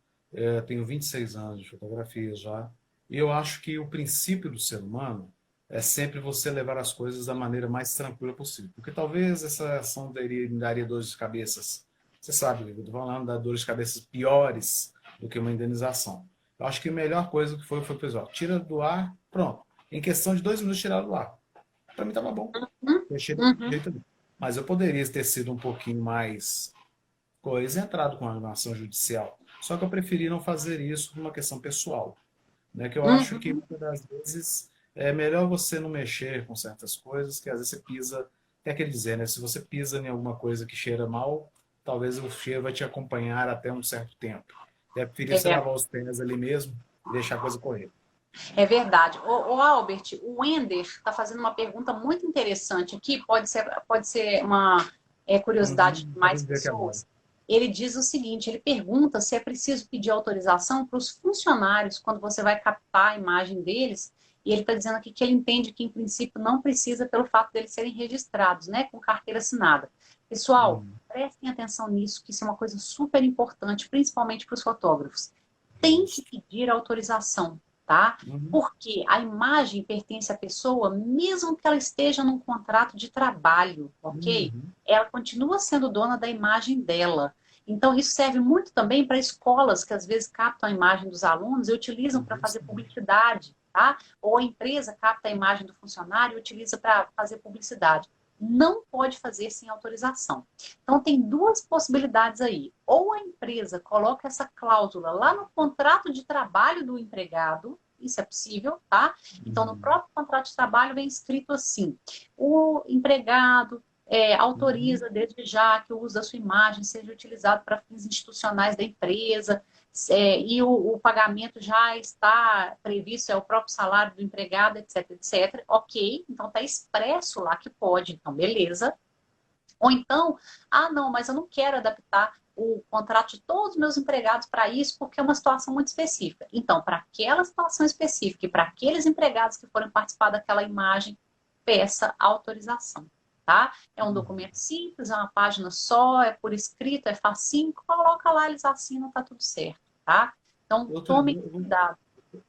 tenho 26 anos de fotografia já, e eu acho que o princípio do ser humano é sempre você levar as coisas da maneira mais tranquila possível. Porque talvez essa ação me daria dores de cabeças. Você sabe, eu estou falando, da dores de cabeças piores do que uma indenização. Eu acho que a melhor coisa que foi, pessoal, tira do ar, pronto. Em questão de 2 minutos, tirar do ar. Para mim estava bom. Deixei do Uhum. jeito ali. Mas eu poderia ter sido um pouquinho mais coisa, entrado com a ação judicial. Só que eu preferi não fazer isso por uma questão pessoal, né? Que eu acho que Uhum. muitas das vezes é melhor você não mexer com certas coisas, que às vezes você pisa, tem aquele dizer, né? Se você pisa em alguma coisa que cheira mal, talvez o cheiro vai te acompanhar até um certo tempo. É preferir você É, lavar os pés ali mesmo e deixar a coisa correr. é verdade. O Albert, o Wender está fazendo uma pergunta muito interessante aqui, pode ser uma curiosidade de mais Vamos ver que agora. pessoas. Ele diz o seguinte, ele pergunta se é preciso pedir autorização para os funcionários quando você vai captar a imagem deles, e ele está dizendo aqui que ele entende que, em princípio, não precisa pelo fato deles serem registrados, né, com carteira assinada. Pessoal, prestem atenção nisso, que isso é uma coisa super importante, principalmente para os fotógrafos. Tem que Justo. pedir autorização, tá? Uhum, Porque a imagem pertence à pessoa, mesmo que ela esteja num contrato de trabalho, ok? uhum, Ela continua sendo dona da imagem dela. Então, isso serve muito também para escolas que às vezes captam a imagem dos alunos e utilizam para fazer justamente. publicidade, tá? Ou a empresa capta a imagem do funcionário e utiliza para fazer publicidade. Não pode fazer sem autorização. Então, tem duas possibilidades aí. Ou a empresa coloca essa cláusula lá no contrato de trabalho do empregado, isso é possível, tá? Então, no Uhum, próprio contrato de trabalho vem escrito assim: o empregado uhum, autoriza desde já que o uso da sua imagem seja utilizado para fins institucionais da empresa, e o pagamento já está previsto, é o próprio salário do empregado, etc, etc. Ok, então está expresso lá que pode, então beleza. Ou então, ah, não, mas eu não quero adaptar o contrato de todos os meus empregados para isso, porque é uma situação muito específica. Então, para aquela situação específica e para aqueles empregados que forem participar daquela imagem, peça autorização, tá? É um documento uhum. simples, é uma página só, é por escrito, é facinho, coloca lá, eles assinam, tá tudo certo, tá? Então, Outra, tome cuidado,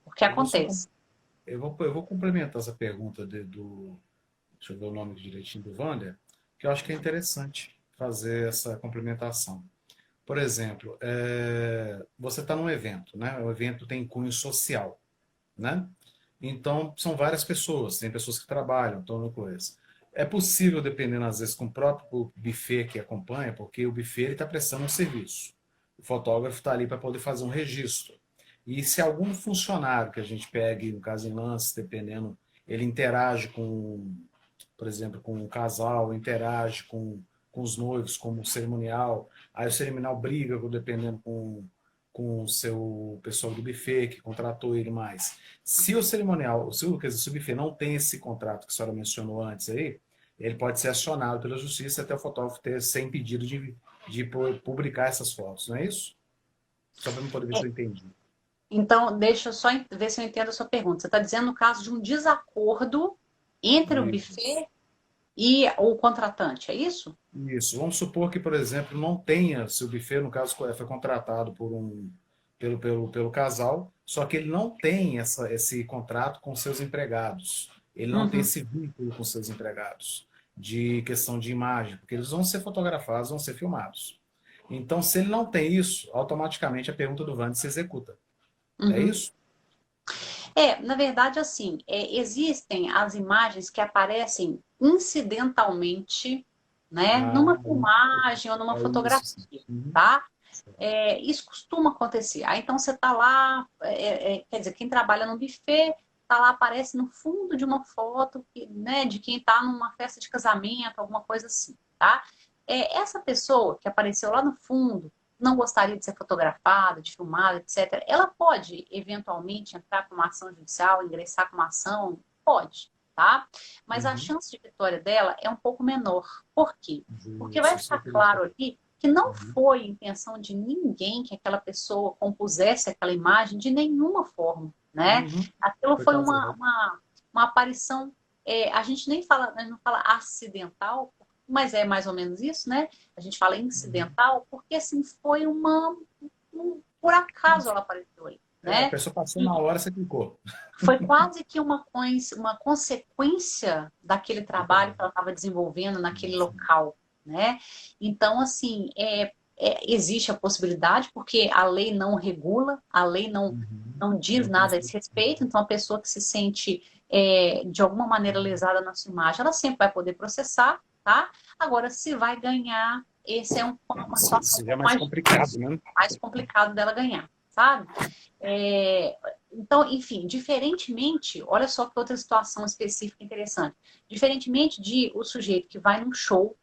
porque eu vou só, acontece. eu vou complementar essa pergunta deixa eu ver o nome direitinho do Wander, que eu acho que é interessante fazer essa complementação. Por exemplo, você está num evento, né? O evento tem cunho social, né? Então, são várias pessoas, tem pessoas que trabalham, estão no coisa. É possível, dependendo, às vezes, com o próprio buffet que acompanha, porque o buffet está prestando um serviço. O fotógrafo está ali para poder fazer um registro. E se algum funcionário que a gente pegue, no caso em lance, dependendo, ele interage com, por exemplo, com o casal, interage com os noivos, como cerimonial, aí o cerimonial briga, dependendo com o seu pessoal do buffet que contratou ele mais. Se o cerimonial, quer dizer, se o buffet não tem esse contrato que a senhora mencionou antes aí, ele pode ser acionado pela justiça até o fotógrafo ser impedido de publicar essas fotos, não é isso? Só para eu poder ver se eu entendi. Então, deixa eu só ver se eu entendo a sua pergunta. Você está dizendo no caso de um desacordo entre o Isso. buffet e o contratante, é isso? Isso. Vamos supor que, por exemplo, não tenha, se o buffet, no caso, foi contratado pelo casal, só que ele não tem esse contrato com seus empregados. Ele não tem Uhum. esse vínculo com seus empregados, de questão de imagem, porque eles vão ser fotografados, vão ser filmados. Então, se ele não tem isso, automaticamente a pergunta do Vande se executa. É Uhum. isso? Na verdade, assim, existem as imagens que aparecem incidentalmente né? Numa filmagem ou numa fotografia, tá? Isso costuma acontecer. Aí então você está lá, quer dizer, quem trabalha no buffet está lá, aparece no fundo de uma foto, né, de quem está numa festa de casamento, alguma coisa assim, tá? Essa pessoa que apareceu lá no fundo não gostaria de ser fotografada, de filmada, etc. Ela pode, eventualmente, entrar com uma ação judicial, ingressar com uma ação? Pode, tá? Mas a chance de vitória dela é um pouco menor. Por quê? Porque vai ficar claro ali que não foi intenção de ninguém que aquela pessoa compusesse aquela imagem de nenhuma forma, né? Aquilo foi uma aparição, a gente nem fala, não fala acidental, mas é mais ou menos isso, né? A gente fala incidental, porque assim, foi por acaso ela apareceu ali, né? A pessoa passou na hora, você clicou. Foi quase que uma consequência daquele trabalho que ela estava desenvolvendo naquele local, né? Então, assim, existe a possibilidade, porque a lei não regula, a lei não diz nada a esse respeito, então a pessoa que se sente de alguma maneira lesada na sua imagem, ela sempre vai poder processar, tá? Agora, se vai ganhar, esse é uma situação mais complicado, né? Mais complicado dela ganhar, sabe? Então, enfim, diferentemente, olha só que outra situação específica interessante. Diferentemente de o sujeito que vai num show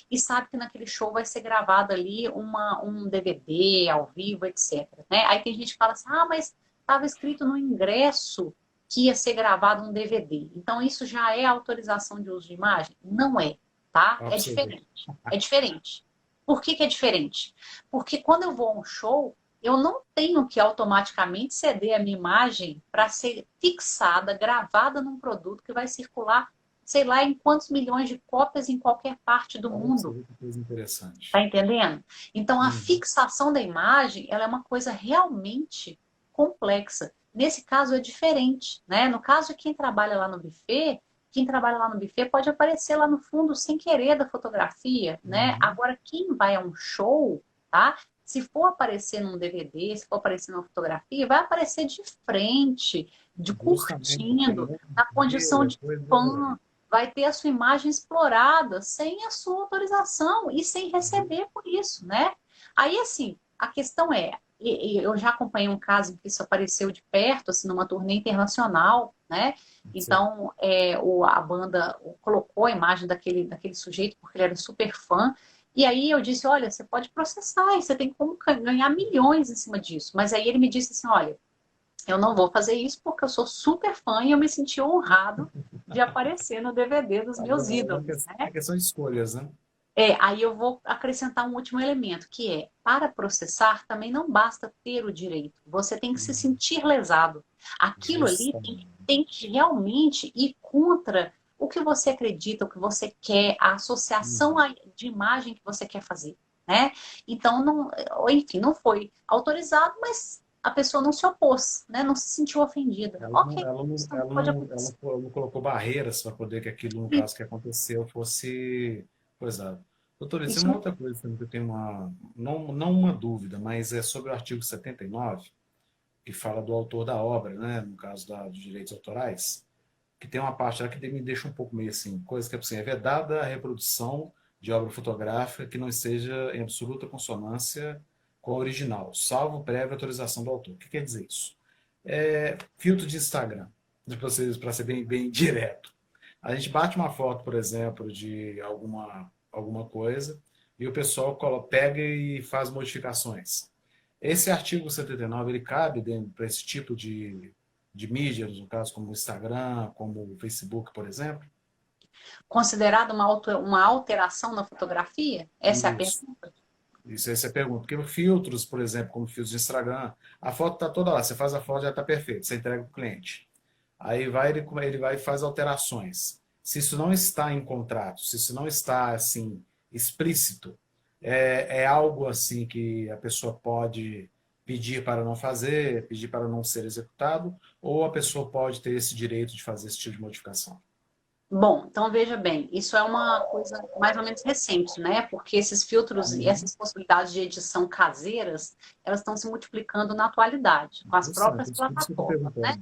e sabe que naquele show vai ser gravado ali um DVD ao vivo, etc. Né? Aí tem gente que fala assim, mas estava escrito no ingresso que ia ser gravado um DVD. Então, isso já é autorização de uso de imagem? Não é, tá? É diferente. É diferente. Por que é diferente? Porque quando eu vou a um show, eu não tenho que automaticamente ceder a minha imagem para ser fixada, gravada num produto que vai circular, sei lá, em quantos milhões de cópias em qualquer parte do mundo. Que coisa interessante. Tá entendendo? Então, a fixação da imagem, ela é uma coisa realmente complexa. Nesse caso, é diferente, né? No caso de quem trabalha lá no buffet, pode aparecer lá no fundo sem querer da fotografia, né? Agora, quem vai a um show, tá? Se for aparecer num DVD, se for aparecer numa fotografia, vai aparecer de frente, curtindo, na condição de fã, vai ter a sua imagem explorada sem a sua autorização e sem receber por isso, né? Aí, assim, a questão eu já acompanhei um caso em que isso apareceu de perto, assim, numa turnê internacional, né? Então, a banda colocou a imagem daquele sujeito porque ele era super fã. E aí eu disse, olha, você pode processar, e você tem como ganhar milhões em cima disso. Mas aí ele me disse assim, olha, eu não vou fazer isso porque eu sou super fã e eu me senti honrado de aparecer no DVD dos meus ídolos. É questão de escolhas, né? Aí eu vou acrescentar um último elemento, que para processar também não basta ter o direito, você tem que se sentir lesado. Aquilo ali tem que realmente ir contra o que você acredita, o que você quer, a associação de imagem que você quer fazer, né? Então, enfim, não foi autorizado, mas a pessoa não se opôs, né? Não se sentiu ofendida. Ela não colocou barreiras para poder que aquilo, no caso que aconteceu, fosse coisado. Doutor, isso é uma outra coisa que eu tenho não uma dúvida, mas é sobre o artigo 79, que fala do autor da obra, né? No caso dos direitos autorais, que tem uma parte lá que me deixa um pouco meio assim, coisa que é vedada a reprodução de obra fotográfica que não esteja em absoluta consonância com a original, salvo prévia autorização do autor. O que quer dizer isso? Filtro de Instagram, para ser bem direto. A gente bate uma foto, por exemplo, de alguma coisa e o pessoal pega e faz modificações. Esse artigo 79, ele cabe para esse tipo de mídias, no caso como o Instagram, como o Facebook, por exemplo? Considerado uma alteração na fotografia? Essa é a pergunta? Isso, essa é a pergunta. Porque filtros, por exemplo, como filtros de Instagram, a foto está toda lá, você faz a foto, já está perfeita, você entrega para o cliente. Aí ele vai e faz alterações. Se isso não está em contrato, se isso não está assim explícito, é algo assim que a pessoa pode pedir para não fazer, pedir para não ser executado, ou a pessoa pode ter esse direito de fazer esse tipo de modificação? Bom, então veja bem, isso é uma coisa mais ou menos recente, né? Porque esses filtros e Uhum. essas possibilidades de edição caseiras, elas estão se multiplicando na atualidade, com as Interessante, próprias por isso que eu estou plataformas, né?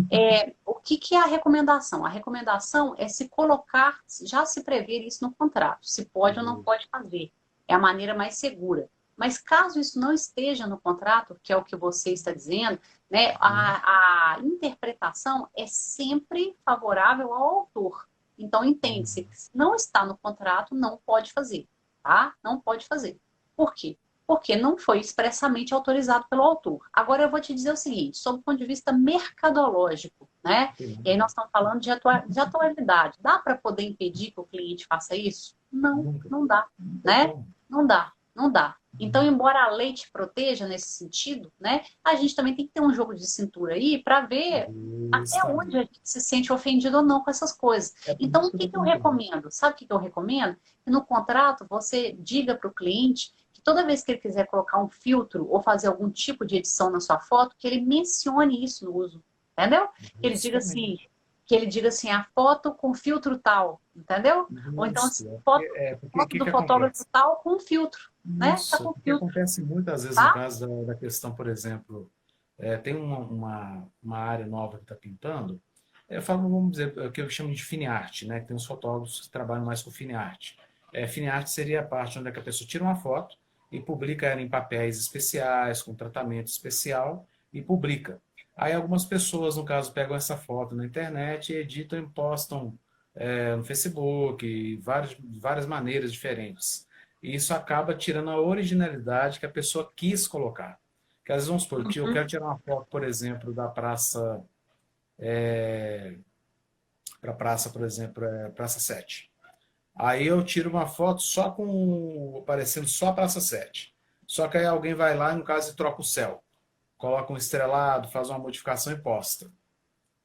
perguntando. O que, que é a recomendação? A recomendação é se colocar, já se prever isso no contrato, se pode ou não Uhum. pode fazer. É a maneira mais segura. Mas caso isso não esteja no contrato, que é o que você está dizendo, né, a interpretação é sempre favorável ao autor. Então, entende-se Uhum. que se não está no contrato, não pode fazer, tá? Não pode fazer. Por quê? Porque não foi expressamente autorizado pelo autor. Agora eu vou te dizer o seguinte, sob o ponto de vista mercadológico, né? E aí Entendi. nós estamos falando de atualidade. Dá para poder impedir que o cliente faça isso? Não, Nunca. não dá, Não tem né? como. Não dá, não dá. Então, Uhum. embora a lei te proteja nesse sentido, né? A gente também tem que ter um jogo de cintura aí para ver até onde a Justamente. gente se sente ofendido ou não com essas coisas. É por Então, isso o que eu que, estou que eu perguntando. recomendo? Sabe o que, que eu recomendo? Que no contrato você diga para o cliente que toda vez que ele quiser colocar um filtro ou fazer algum tipo de edição na sua foto, que ele mencione isso no uso, entendeu? Que ele diga assim, Justamente. a foto com filtro tal, entendeu? Ou então assim, Isso. Porque o foto que do que fotógrafo acontece? tal com filtro, né? Tá Isso. com Porque filtro, acontece muitas vezes no tá? caso da questão, por exemplo, tem uma área nova que está pintando. Eu falo, vamos dizer, o que eu chamo de fine art, né? Que tem os fotógrafos que trabalham mais com fine art. Fine art seria a parte onde é que a pessoa tira uma foto e publica ela em papéis especiais, com tratamento especial, e publica. Aí algumas pessoas, no caso, pegam essa foto na internet e editam e postam no Facebook, várias maneiras diferentes. E isso acaba tirando a originalidade que a pessoa quis colocar. Que às vezes, vamos supor, eu Uhum. quero tirar uma foto, por exemplo, da praça, para praça, por exemplo, Praça 7. Aí eu tiro uma foto só com aparecendo só a Praça 7. Só que aí alguém vai lá, no caso, e troca o céu. Coloca um estrelado, faz uma modificação e posta.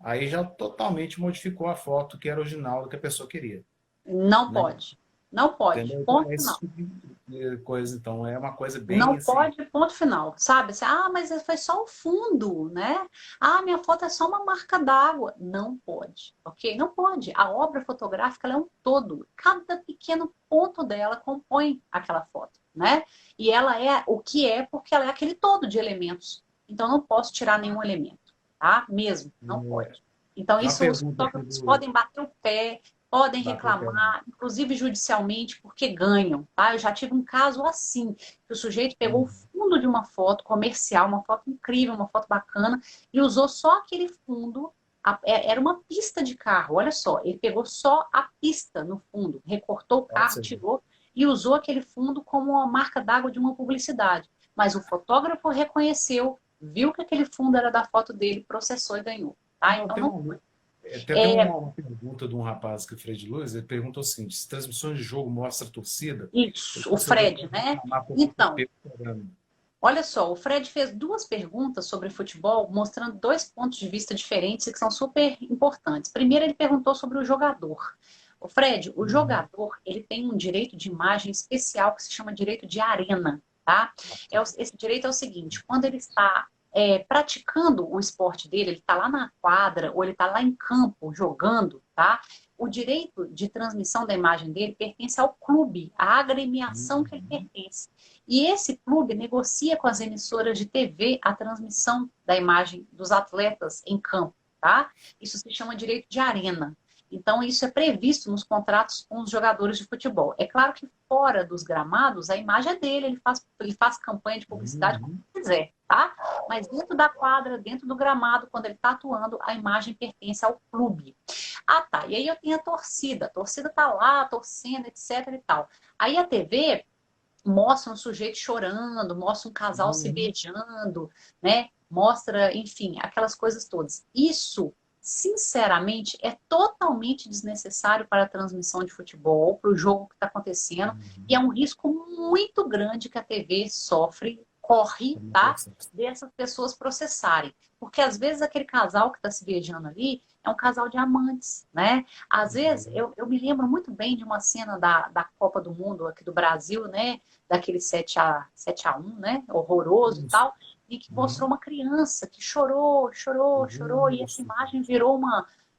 Aí já totalmente modificou a foto que era original do que a pessoa queria, Não né? pode. Não pode. Entendeu? Então, Ponto esse final. tipo de coisa, então, é uma coisa bem Não assim. pode, ponto final, sabe? Assim, mas foi só o fundo, né? Minha foto é só uma marca d'água. Não pode, ok? Não pode. A obra fotográfica ela é um todo. Cada pequeno ponto dela compõe aquela foto, né? E ela é o que é porque ela é aquele todo de elementos. Então, não posso tirar nenhum elemento, tá? Mesmo, não É, pode. Então, uma isso os pergunta aqui fotógrafos do podem bater o pé, podem Bateu Pé. reclamar, inclusive judicialmente, porque ganham, tá? Eu já tive um caso assim, que o sujeito pegou o fundo de uma foto comercial, uma foto incrível, uma foto bacana, e usou só aquele fundo. Era uma pista de carro, olha só, ele pegou só a pista no fundo, recortou o Ó, carro, você vê. tirou e usou aquele fundo como uma marca d'água de uma publicidade. Mas o fotógrafo reconheceu, viu que aquele fundo era da foto dele, processou e ganhou. Tá? Não, Então tem não uma, pode. tem até uma pergunta de um rapaz que é Fred Luz, ele perguntou o seguinte, se transmissões de jogo mostra a torcida, eu Isso, o posso fazer Fred, para né? reclamar por muito Então, tempo programa. olha só, o Fred fez duas perguntas sobre futebol, mostrando dois pontos de vista diferentes e que são super importantes. Primeiro, ele perguntou sobre o jogador. O Fred, o Uhum. jogador, ele tem um direito de imagem especial que se chama direito de arena, tá? Esse direito é o seguinte, quando ele está praticando o esporte dele, ele está lá na quadra ou ele está lá em campo jogando, tá? O direito de transmissão da imagem dele pertence ao clube, à agremiação que ele Uhum. pertence. E esse clube negocia com as emissoras de TV a transmissão da imagem dos atletas em campo, tá? Isso se chama direito de arena. Então, isso é previsto nos contratos com os jogadores de futebol. É claro que fora dos gramados, a imagem é dele, ele faz campanha de publicidade como Uhum. quiser, tá? Mas dentro da quadra, dentro do gramado, quando ele está atuando, a imagem pertence ao clube. Tá. E aí eu tenho a torcida tá lá, torcendo, etc e tal. Aí a TV mostra um sujeito chorando, mostra um casal se Uhum. beijando, né? Mostra, enfim, aquelas coisas todas. Isso, sinceramente, é totalmente desnecessário para a transmissão de futebol, para o jogo que está acontecendo, e é Uhum. um risco muito grande que a TV sofre, corre, Também tá? pode ser. Dessas pessoas processarem. Porque às vezes aquele casal que está se beijando ali é um casal de amantes, né? Às vezes, Uhum. eu me lembro muito bem de uma cena da Copa do Mundo aqui do Brasil, né? Daquele 7-1, né? Horroroso e Isso. tal, e que mostrou Uhum. uma criança que chorou, chorou, Eu vi chorou, e essa isso. imagem virou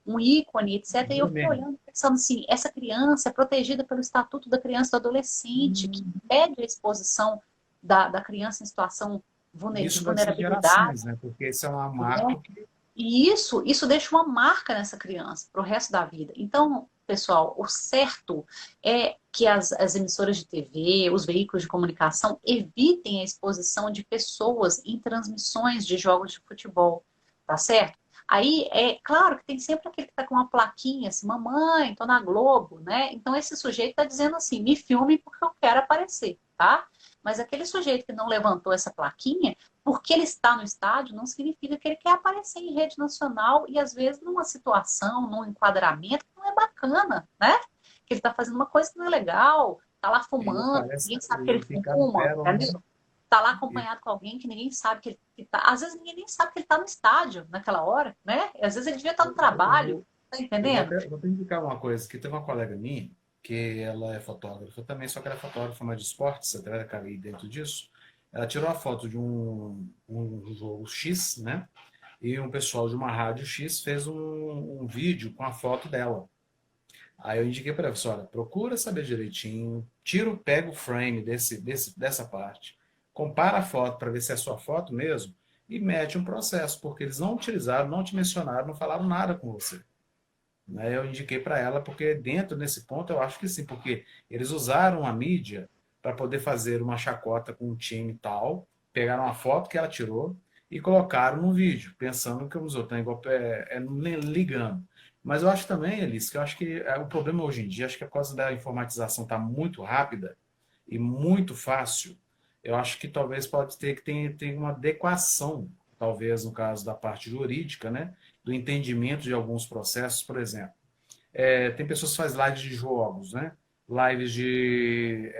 um ícone, etc. E eu É fiquei mesmo. olhando, pensando assim, essa criança é protegida pelo Estatuto da Criança e do Adolescente, que impede a exposição da criança em situação de Isso vai ser vulnerabilidade, gerações, né? Porque isso é uma né? marca que E isso deixa uma marca nessa criança para o resto da vida. Então, pessoal, o certo é que as emissoras de TV, os veículos de comunicação evitem a exposição de pessoas em transmissões de jogos de futebol, tá certo? Aí é claro que tem sempre aquele que está com uma plaquinha assim, mamãe, tô na Globo, né? Então esse sujeito está dizendo assim, me filme porque eu quero aparecer, tá? Mas aquele sujeito que não levantou essa plaquinha, porque ele está no estádio, não significa que ele quer aparecer em rede nacional e às vezes numa situação, num enquadramento que não é bacana, né? Que ele está fazendo uma coisa que não é legal, está lá ele fumando, aparece ninguém sabe que ele ele fica no fuma, pérola, né? entendeu? Está lá E acompanhado com alguém que ninguém sabe que ele tá. Às vezes ninguém nem sabe que ele está no estádio naquela hora, né? Às vezes ele devia estar no eu trabalho, vou, tá eu entendendo? vou até indicar uma coisa, que tem uma colega minha, que ela é fotógrafa também, só que ela é fotógrafa mais de esportes, até ela cair dentro disso. Ela tirou a foto de um jogo X, né? E um pessoal de uma rádio X fez um vídeo com a foto dela. Aí eu indiquei para ela, falei, olha, procura saber direitinho, pega o frame dessa parte, compara a foto para ver se é a sua foto mesmo e mete um processo, porque eles não utilizaram, não te mencionaram, não falaram nada com você. Né? Eu indiquei para ela porque dentro desse ponto eu acho que sim, porque eles usaram a mídia para poder fazer uma chacota com um time tal, pegaram uma foto que ela tirou e colocaram no vídeo, pensando que os outros igual ligando. Mas eu acho também, Elis, que eu acho que o problema hoje em dia, acho que por causa da informatização está muito rápida e muito fácil, eu acho que talvez pode ter que ter uma adequação, talvez no caso da parte jurídica, né? Do entendimento de alguns processos, por exemplo. Tem pessoas que fazem lives de jogos, né? Lives de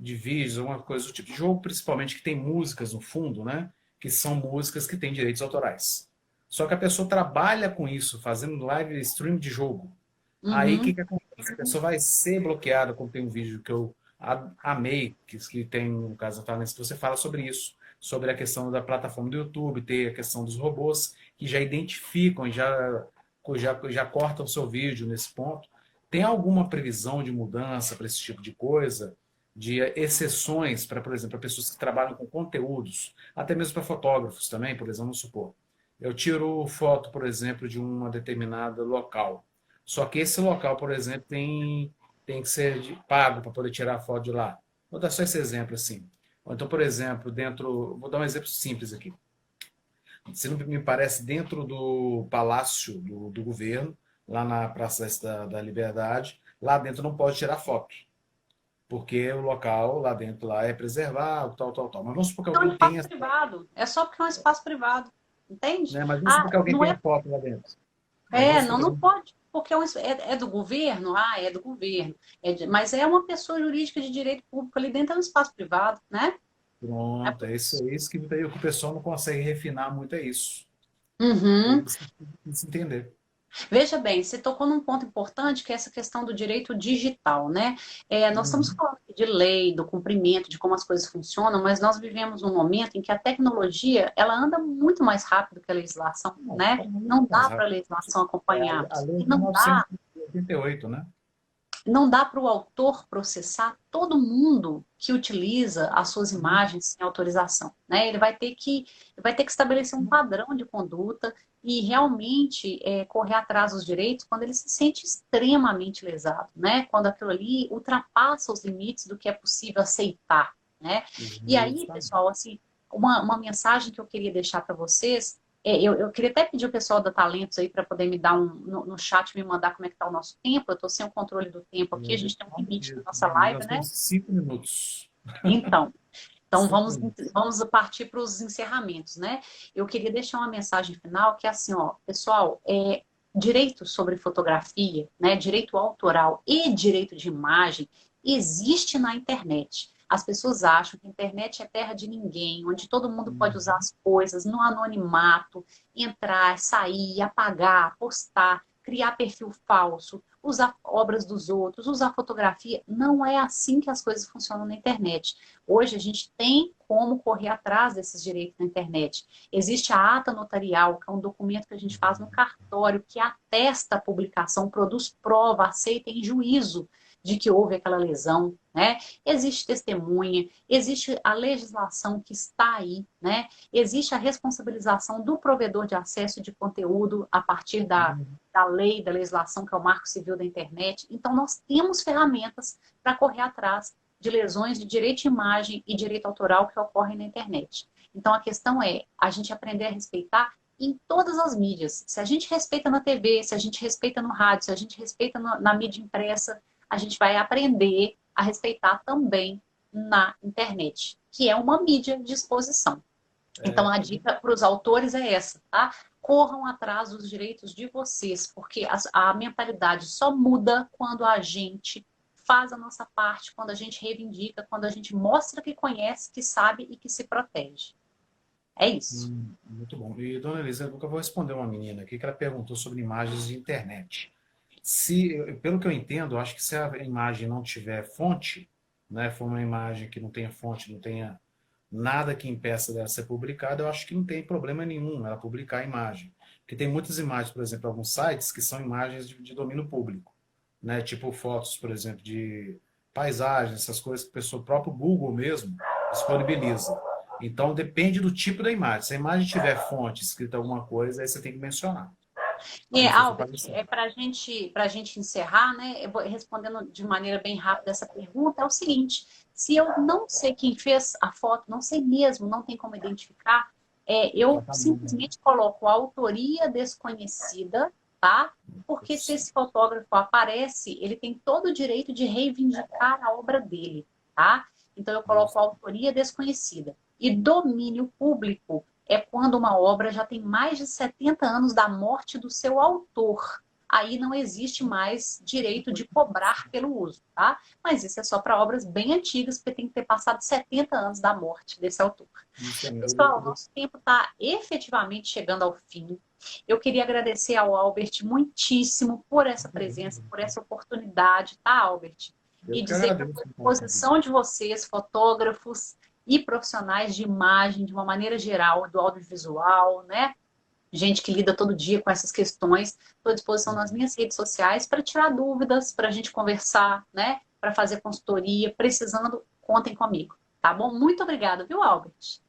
vídeos, alguma coisa do tipo. De jogo, principalmente, que tem músicas no fundo, né? Que são músicas que têm direitos autorais. Só que a pessoa trabalha com isso, fazendo live stream de jogo. Aí o que, Uhum. que acontece? A pessoa vai ser bloqueada quando tem um vídeo que eu amei, que tem, no caso da Talents, que você fala sobre isso, sobre a questão da plataforma do YouTube, ter a questão dos robôs, que já identificam e já cortam o seu vídeo nesse ponto. Tem alguma previsão de mudança para esse tipo de coisa? De exceções para, por exemplo, para pessoas que trabalham com conteúdos, até mesmo para fotógrafos também, por exemplo, vamos supor. Eu tiro foto, por exemplo, de uma determinada local. Só que esse local, por exemplo, tem que ser pago para poder tirar a foto de lá. Vou dar só esse exemplo assim. Ou então, por exemplo, vou dar um exemplo simples aqui. Se não me parece, dentro do palácio do governo, lá na Praça da Liberdade, lá dentro não pode tirar foto, porque o local lá dentro lá é preservado, tal, tal, tal. Mas vamos supor que É um alguém espaço tenha, privado. É só porque é um espaço privado. Entende? né? Mas vamos supor Ah, que alguém não tenha é. foto lá dentro. Mas vamos supor que Não alguém... pode, porque é do governo, é do governo. Mas é uma pessoa jurídica de direito público ali dentro, é um espaço privado, né? É Pronto, por é isso que o pessoal não consegue refinar muito, é isso. Uhum. Eles precisam se entender. Veja bem, você tocou num ponto importante que é essa questão do direito digital, né? Nós estamos Uhum. falando aqui de lei, do cumprimento, de como as coisas funcionam, mas nós vivemos num momento em que a tecnologia ela anda muito mais rápido que a legislação, Não, né? tá muito Não mais dá para a rápido. legislação É acompanhar. a lei E de 1988, né? não dá para o autor processar todo mundo que utiliza as suas imagens sem autorização, né? Ele vai ter que estabelecer um padrão de conduta e realmente correr atrás dos direitos quando ele se sente extremamente lesado, né? Quando aquilo ali ultrapassa os limites do que é possível aceitar, né? E aí, Justamente. pessoal, assim, uma mensagem que eu queria deixar para vocês eu queria até pedir o pessoal da Talentos aí para poder me dar no chat, me mandar como é que está o nosso tempo. Eu estou sem o controle do tempo aqui, a gente tem um limite na nossa live, Nós né? temos 5 minutos. Então, então Cinco vamos, minutos. vamos partir para os encerramentos, né? Eu queria deixar uma mensagem final que é assim, ó, pessoal, direito sobre fotografia, né? Direito autoral e direito de imagem existe na internet. As pessoas acham que a internet é terra de ninguém, onde todo mundo pode usar as coisas no anonimato, entrar, sair, apagar, postar, criar perfil falso, usar obras dos outros, usar fotografia. Não é assim que as coisas funcionam na internet. Hoje a gente tem como correr atrás desses direitos na internet. Existe a ata notarial, que é um documento que a gente faz no cartório, que atesta a publicação, produz prova, aceita em juízo de que houve aquela lesão, né? Existe testemunha, existe a legislação que está aí, né? Existe a responsabilização do provedor de acesso de conteúdo a partir da lei, da legislação, que é o Marco Civil da Internet. Então, nós temos ferramentas para correr atrás de lesões de direito de imagem e direito autoral que ocorrem na internet. Então, a questão é a gente aprender a respeitar em todas as mídias. Se a gente respeita na TV, se a gente respeita no rádio, se a gente respeita na mídia impressa, a gente vai aprender a respeitar também na internet, que é uma mídia de exposição. Então, a dica para os autores é essa, tá? Corram atrás dos direitos de vocês, porque a mentalidade só muda quando a gente faz a nossa parte, quando a gente reivindica, quando a gente mostra que conhece, que sabe e que se protege. É isso. Muito bom. E, dona Elisa, eu vou responder uma menina aqui que ela perguntou sobre imagens de internet. Pelo que eu entendo, eu acho que se a imagem não tiver fonte, né, for uma imagem que não tenha fonte, não tenha nada que impeça dela ser publicada, eu acho que não tem problema nenhum ela publicar a imagem. Porque tem muitas imagens, por exemplo, alguns sites que são imagens de domínio público, né, tipo fotos, por exemplo, de paisagens, essas coisas que o próprio Google mesmo disponibiliza. Então, depende do tipo da imagem. Se a imagem tiver fonte, escrita alguma coisa, aí você tem que mencionar. Albert, para a gente encerrar, né, respondendo de maneira bem rápida essa pergunta, é o seguinte: se eu não sei quem fez a foto, não sei mesmo, não tem como identificar, eu simplesmente coloco a autoria desconhecida, tá? Porque se esse fotógrafo aparece, ele tem todo o direito de reivindicar a obra dele, tá? Então eu coloco a autoria desconhecida. E domínio público é quando uma obra já tem mais de 70 anos da morte do seu autor. Aí não existe mais direito de cobrar pelo uso, tá? Mas isso é só para obras bem antigas, porque tem que ter passado 70 anos da morte desse autor. Pessoal, nosso tempo está efetivamente chegando ao fim. Eu queria agradecer ao Albert muitíssimo por essa presença, por essa oportunidade, tá, Albert? E dizer que a disposição de vocês, fotógrafos e profissionais de imagem, de uma maneira geral, do audiovisual, né? Gente que lida todo dia com essas questões. Estou à disposição nas minhas redes sociais para tirar dúvidas, para a gente conversar, né? Para fazer consultoria. Precisando, contem comigo. Tá bom? Muito obrigada, viu, Albert?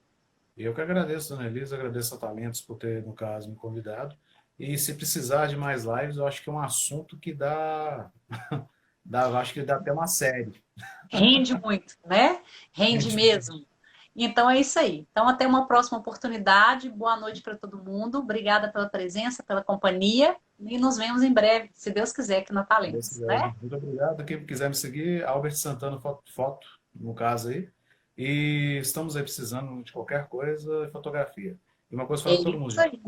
Eu que agradeço, dona Elisa, agradeço a Talentos por ter, no caso, me convidado. E se precisar de mais lives, eu acho que é um assunto que acho que dá até uma série. Rende muito, né? Rende mesmo. Então é isso aí. Então até uma próxima oportunidade. Boa noite para todo mundo. Obrigada pela presença, pela companhia. E nos vemos em breve, se Deus quiser, aqui na Talentos. Né? Muito obrigado. Quem quiser me seguir, Albert Santana Foto, no caso aí. E estamos aí precisando de qualquer coisa, fotografia. E uma coisa para todo mundo, gente.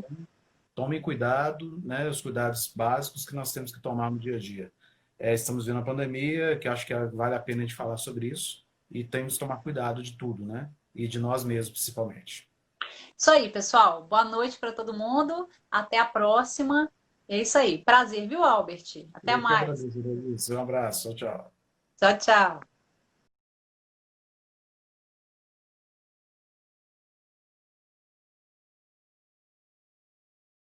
Tomem cuidado, né? Os cuidados básicos que nós temos que tomar no dia a dia. Estamos vendo a pandemia, que acho que vale a pena a gente falar sobre isso, e temos que tomar cuidado de tudo, né? E de nós mesmos, principalmente. Isso aí, pessoal. Boa noite para todo mundo. Até a próxima. É isso aí. Prazer, viu, Albert? Até mais. Um abraço. Tchau, tchau. Tchau, tchau.